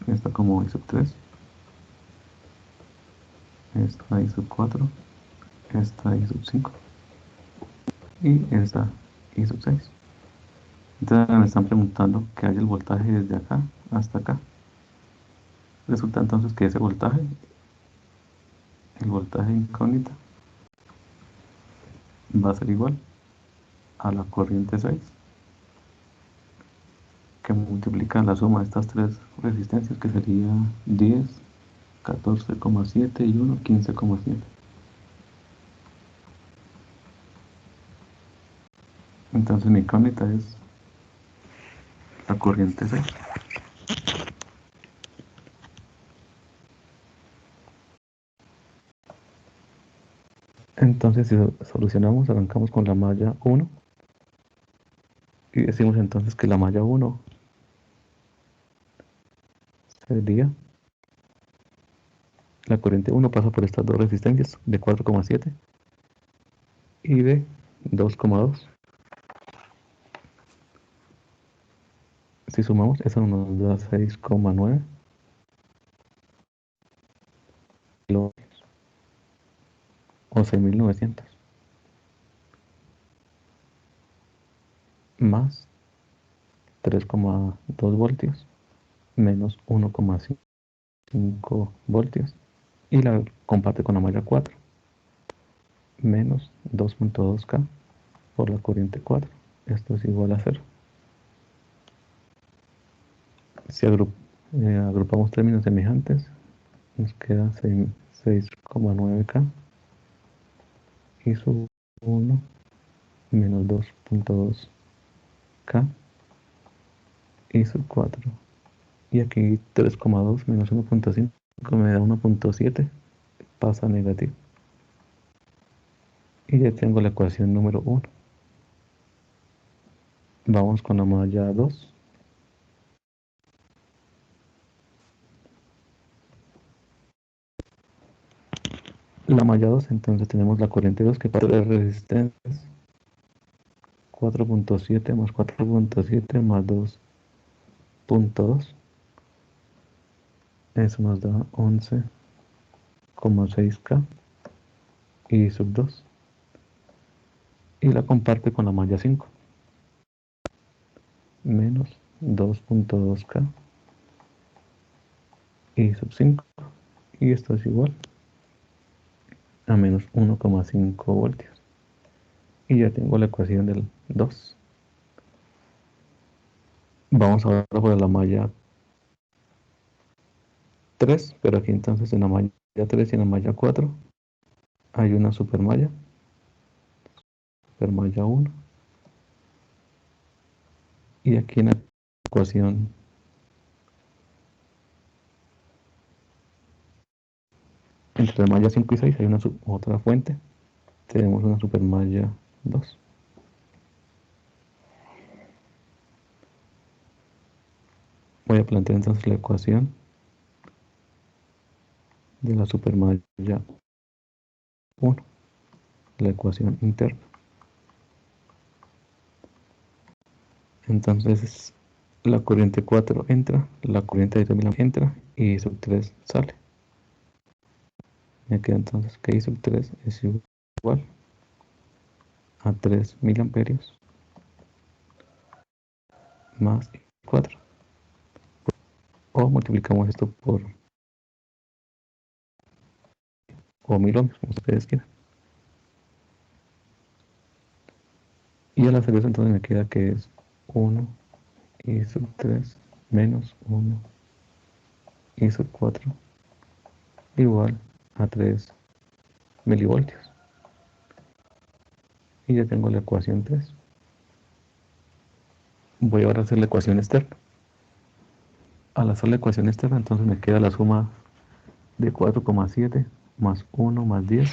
A: esta como sub 3, esta sub 4, esta sub 5 y esta sub 6. Entonces me están preguntando que hay el voltaje desde acá hasta acá. Resulta entonces que ese voltaje, el voltaje incógnita, va a ser igual a la corriente 6, que multiplica la suma de estas tres resistencias, que sería 10, 14,7 y 1, 15,7. Entonces mi incógnita es la corriente 6. Entonces si solucionamos, arrancamos con la malla 1 y decimos entonces que la malla 1 sería, la corriente 1 pasa por estas dos resistencias de 4,7 y de 2,2. Si sumamos, eso nos da 6,9 o 6.900 más 3,2 voltios menos 1,5 voltios, y la comparte con la malla 4 menos 2.2K por la corriente 4. Esto es igual a 0. Si agrupamos términos semejantes, nos queda 6,9K y sub 1 menos 2.2K y sub 4. Y aquí 3,2 menos 1.5 me da 1.7, pasa a negativo. Y ya tengo la ecuación número 1. Vamos con la malla 2. La malla 2, entonces tenemos la corriente 2 que pasa de resistencias 4.7 más 4.7 más 2.2. Eso nos da 11,6K y sub 2. Y la comparte con la malla 5. Menos 2.2K y sub 5. Y esto es igual a menos 1,5 voltios. Y ya tengo la ecuación del 2. Vamos ahora por la malla 3, pero aquí entonces en la malla 3 y en la malla 4 hay una supermalla 1. Y aquí en la ecuación entre la malla 5 y 6 hay una otra fuente. Tenemos una supermalla 2. Voy a plantear entonces la ecuación de la supermalla 1, la ecuación interna. Entonces la corriente 4 entra, la corriente de 2 mil entra y sub 3 sale. Me queda entonces que I sub 3 es igual a 3 mil amperios más 4. O multiplicamos esto por o 1000 ohmios, como ustedes quieran. Y al hacer eso entonces me queda que es 1 I sub 3 menos 1 I sub 4 igual a 3 milivoltios. Y ya tengo la ecuación 3. Voy ahora a hacer la ecuación externa. Al hacer la ecuación externa entonces me queda la suma de 4,7 más 1 más 10.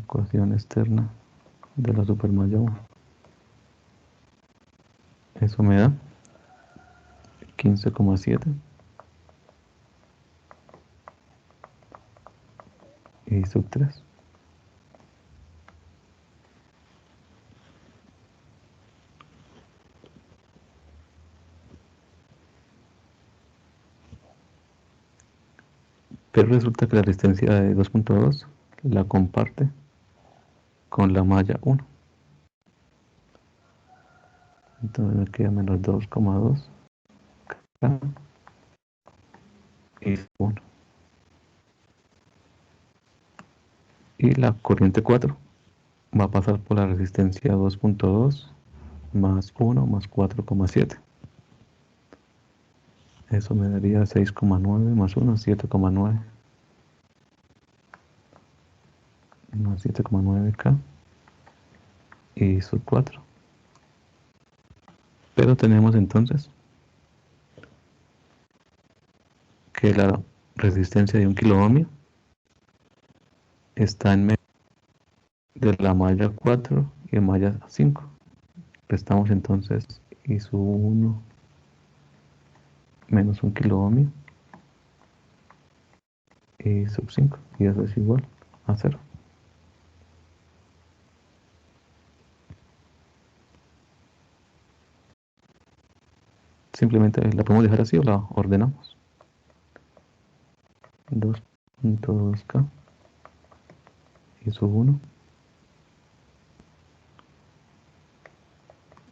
A: Ecuación externa de la supermalla 1. Eso me da 15,7 y sub 3. Pero resulta que la resistencia de 2.2 la comparte con la malla 1. Entonces me queda menos 2,2 K y 1. Y la corriente 4 va a pasar por la resistencia 2.2 más 1 más 4,7. Eso me daría 6,9 más 1, 7,9 más 7,9K y sub 4. Pero tenemos entonces que la resistencia de 1 kilo ohmio está en medio de la malla 4 y de malla 5. Restamos entonces I sub 1 menos 1 kilo ohmio y sub 5. Y eso es igual a 0. Simplemente la podemos dejar así o la ordenamos. 2.2K y sub 1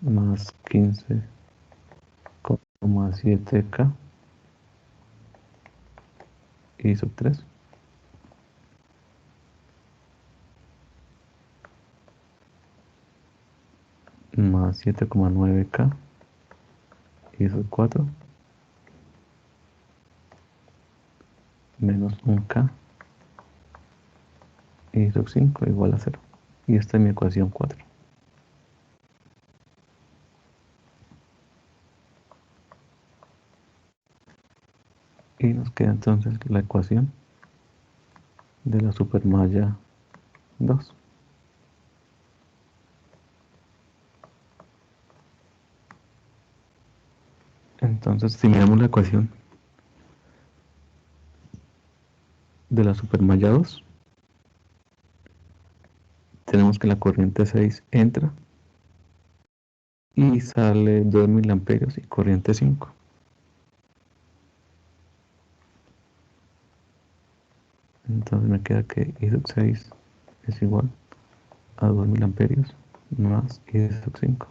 A: más 15,7K y sub 3 más 7,9K y sub 4 menos 1K y sub 5 igual a 0. Y esta es mi ecuación 4. Y nos queda entonces la ecuación de la supermalla 2. Entonces, si miramos la ecuación de la supermalla 2, tenemos que la corriente 6 entra y sale 2000 amperios y corriente 5. Entonces me queda que I sub 6 es igual a 2000 amperios más I sub 5.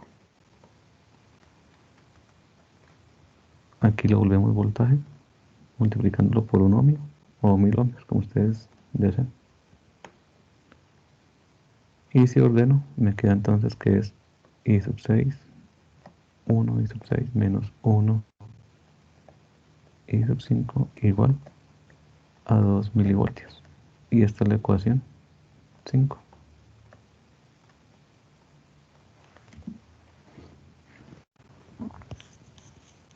A: Aquí lo volvemos voltaje, multiplicándolo por 1 ohmio o 1000 ohmios, como ustedes deseen. Y si ordeno, me queda entonces que es I sub 6, 1 I sub 6 menos 1 I sub 5 igual a 2 milivoltios. Y esta es la ecuación 5.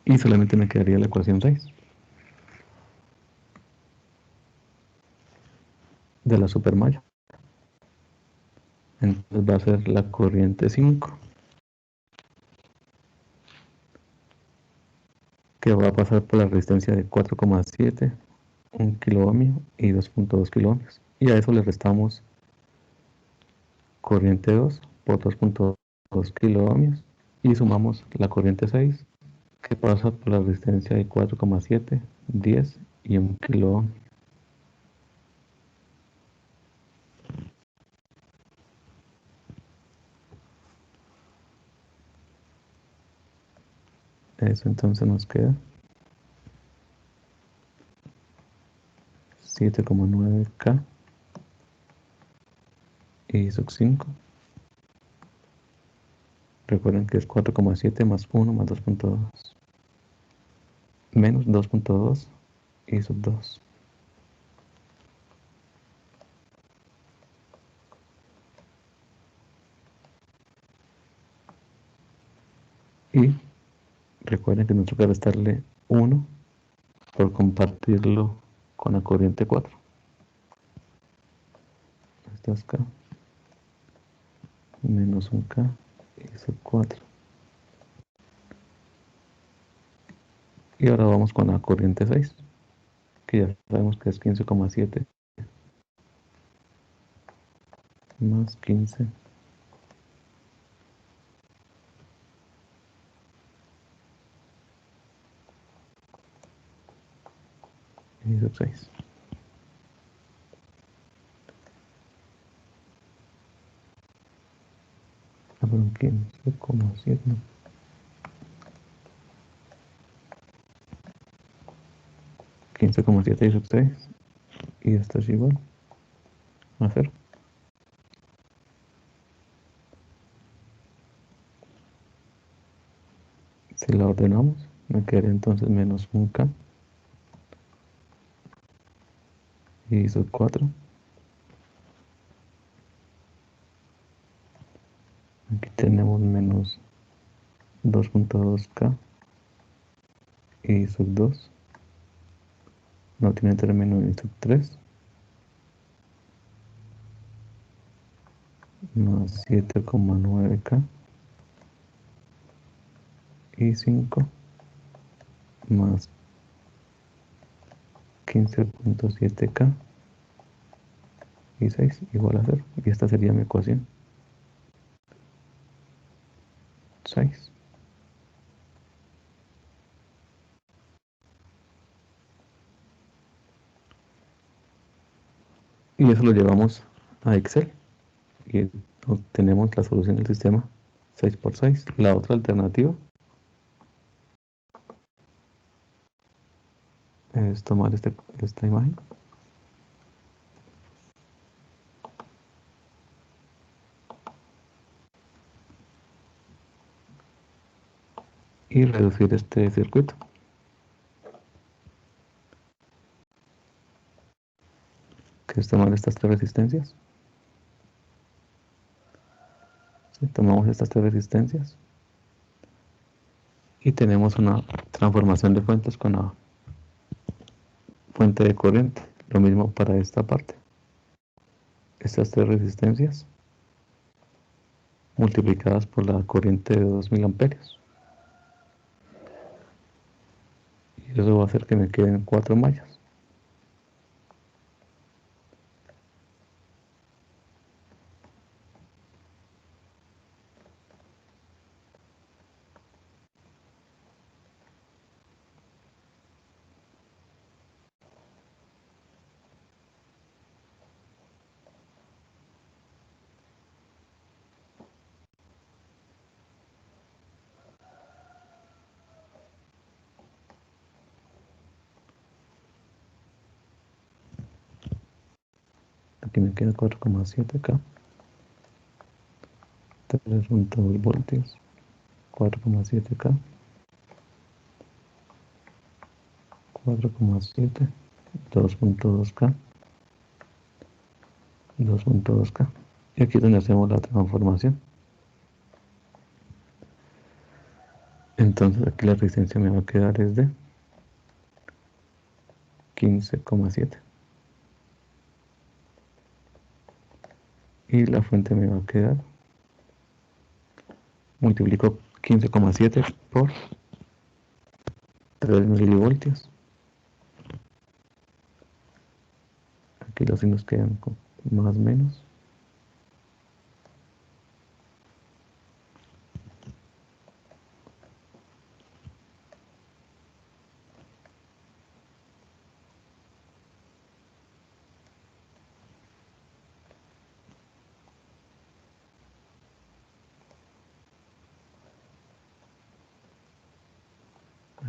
A: Y solamente me quedaría la ecuación 6 de la supermalla. Entonces va a ser la corriente 5, que va a pasar por la resistencia de 4,7, 1 kilo ohmio y 2.2 kilo ohmios. Y a eso le restamos corriente 2 por 2.2 kilo ohmios y sumamos la corriente 6, que pasa por la resistencia de 4,7, 10 y 1 kilo ohmio. Eso entonces nos queda 7,9K y sub 5. Recuerden que es 4,7 más 1 más 2.2 menos 2.2 y sub 2. Y recuerden que nos toca restarle 1 por compartirlo con la corriente 4. Esto es K menos un K y sub 4. Y ahora vamos con la corriente 6, que ya sabemos que es 15,7 más 15 y sub 6. Perdón, 15,7. 15,7 y sub 6. Y esto es igual a 0. Si la ordenamos, me quedaría entonces menos un K y sub 4. Aquí tenemos menos 2.2K y sub 2. No tiene término y sub 3. Más 7,9K y 5 más 15,7K y 6 igual a 0. Y esta sería mi ecuación 6. Y eso lo llevamos a Excel y obtenemos la solución del sistema 6 por 6. La otra alternativa es tomar esta imagen y reducir este circuito, que es tomar estas tres resistencias tomamos estas tres resistencias y tenemos una transformación de fuentes con la fuente de corriente. Lo mismo para esta parte. Estas tres resistencias multiplicadas por la corriente de 2000 amperios. Y eso va a hacer que me queden 4 mallas. Aquí me queda 4,7 acá. 3.2 voltios. 4,7 acá. 4,7. 2.2K. 2.2K. Y aquí es donde hacemos la transformación. Entonces aquí la resistencia me va a quedar es de 15,7. Y la fuente me va a quedar, multiplico 15,7 por 3 milivoltios. Aquí los signos quedan con más o menos.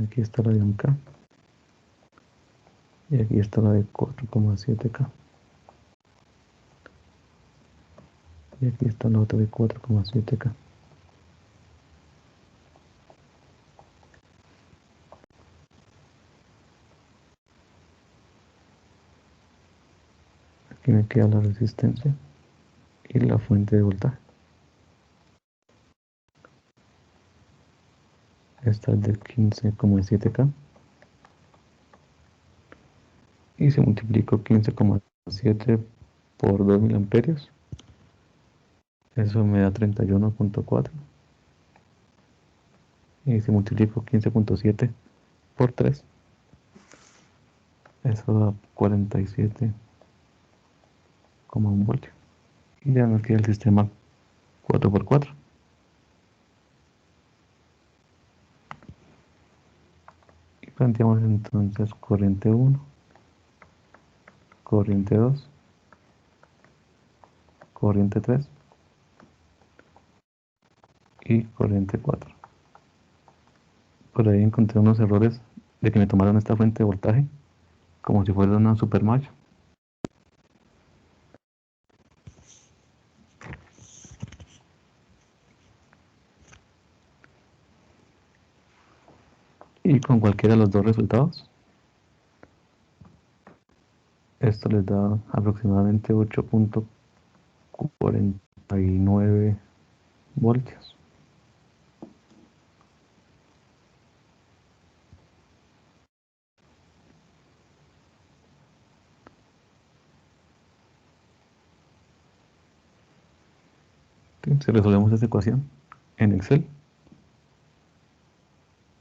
A: Aquí está la de 1K. Y aquí está la de 4,7K. Y aquí está la otra de 4,7K. Aquí me queda la resistencia y la fuente de voltaje. Esta es de 15,7K. Y si multiplico 15,7 por 2000 amperios, eso me da 31,4. Y si multiplico 15,7 por 3, eso da 47,1 voltios. Y ya nos queda el sistema 4x4. Y planteamos entonces corriente 1, corriente 2, corriente 3 y corriente 4. Por ahí encontré unos errores de que me tomaron esta fuente de voltaje como si fuera una supermalla. Y con cualquiera de los dos resultados, esto les da aproximadamente 8,49 voltios. Si resolvemos esta ecuación en Excel,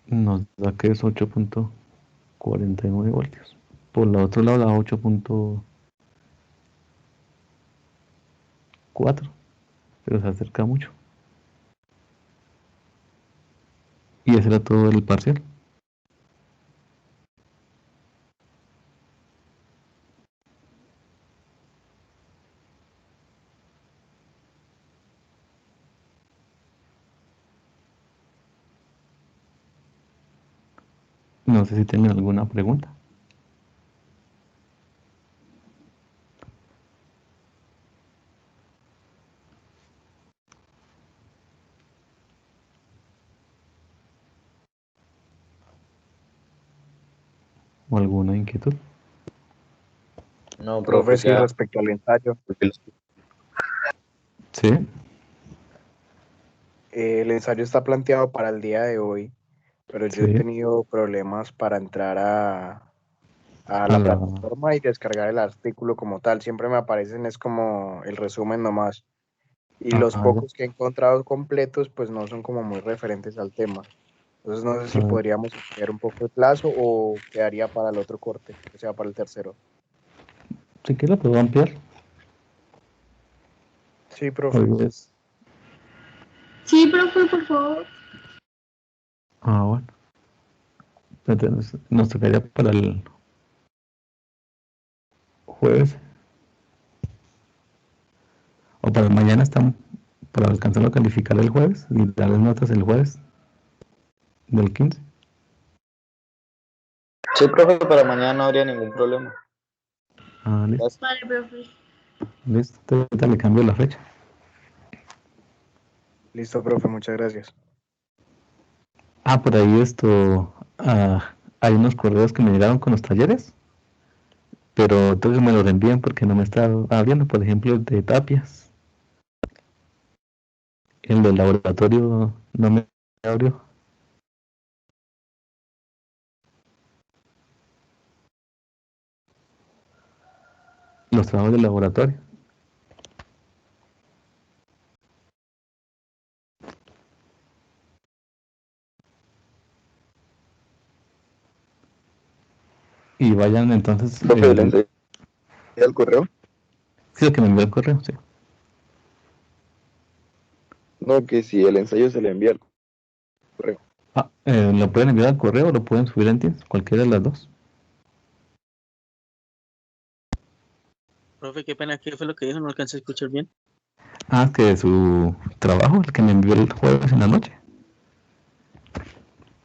A: nos da que es 8,49 voltios. Por el otro lado da 8,4, pero se acerca mucho. Y ese era todo el parcial. No sé si tienen alguna pregunta. ¿O alguna inquietud?
C: No,
D: Profe,
C: profe,
D: sí,
C: ya,
D: respecto al ensayo,
C: porque los-
A: Sí.
D: El ensayo está planteado para el día de hoy, pero yo he
A: Sí.
D: tenido problemas para entrar a
A: A
D: la
A: la...
D: plataforma y descargar el artículo como tal. Siempre me aparecen, es como el resumen nomás. Y los
A: ya.
D: pocos que he encontrado completos, pues no son como muy referentes al tema. Entonces no sé si
A: Ah,
D: podríamos ampliar un poco el plazo o quedaría para el otro corte, o sea, para el tercero.
A: si quieres, puedo ampliar.
D: Sí, profe.
A: Hoy es...
E: Sí, profe, por favor.
A: Bueno. Entonces, nos tocaría para el jueves o para mañana estamos para alcanzar a calificar el jueves y darles notas el jueves del 15.
C: Sí, profe, para mañana no habría ningún problema.
A: Listo.
E: Vale, profe.
A: Listo. Entonces, ahorita le cambio la fecha.
D: Listo, profe, muchas gracias.
A: Por ahí hay unos correos que me llegaron con los talleres, pero tengo que me los envíen porque no me está abriendo. Por ejemplo, el de Tapias. El del laboratorio no me abrió. Los trabajos del laboratorio. Y vayan entonces,
F: Profe, ¿le enseñé el correo?
A: sí, el que me envió el correo, sí.
F: No, que si el ensayo se le envía al correo.
A: Lo pueden enviar al correo o lo pueden subir en Teams, cualquiera de las dos.
G: Profe, qué pena, ¿qué fue lo que dijo? No alcancé a escuchar bien.
A: Que su trabajo, el que me envió el jueves en la noche.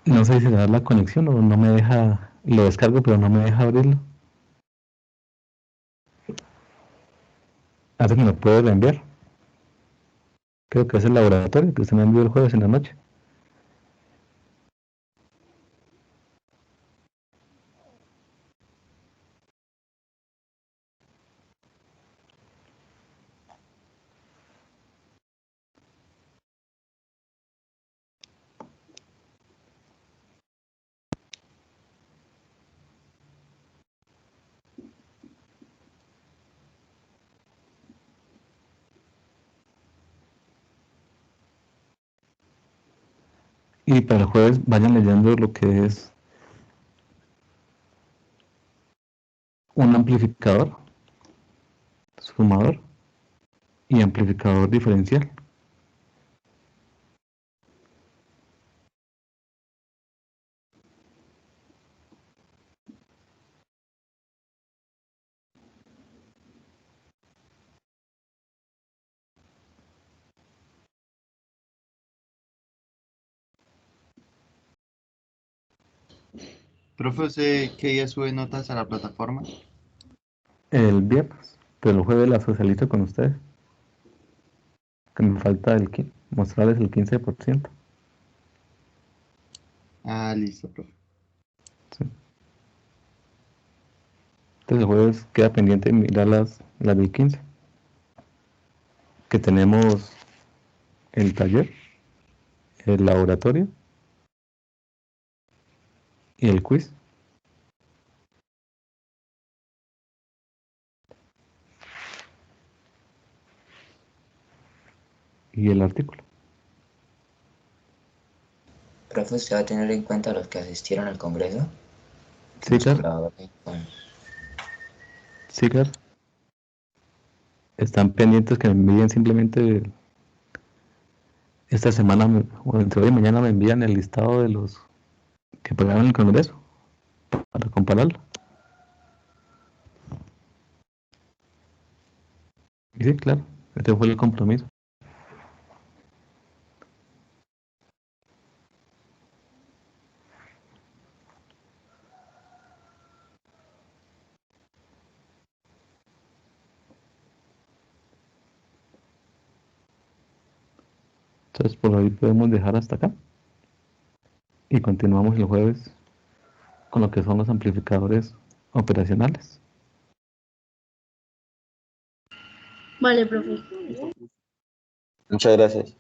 A: No sé si se da la conexión o no me deja, lo descargo pero no me deja abrirlo. Hace que me lo puede reenviar. Creo que es el laboratorio que usted me envió el jueves en la noche. Y para el jueves vayan leyendo lo que es un amplificador, sumador y amplificador diferencial.
H: Profe, ¿usted qué día sube notas a la plataforma?
A: El viernes, pero el jueves la socializo con ustedes. Que me falta mostrarles el 15%.
H: Listo, profe.
A: Sí. Entonces el jueves queda pendiente mirar las del 15. Que tenemos el taller, el laboratorio y el quiz. Y el artículo.
I: Profe, ¿usted va a tener en cuenta a los que asistieron al congreso? Que
A: Sí,
I: nos
A: claro.
I: colaboren con...
A: Sí, claro. Están pendientes que me envíen simplemente esta semana o entre hoy y mañana me envían el listado de los que pagaron el congreso para compararlo. Y sí, claro, este fue el compromiso. Entonces por hoy podemos dejar hasta acá y continuamos el jueves con lo que son los amplificadores operacionales.
E: Vale, profe.
F: Muchas gracias.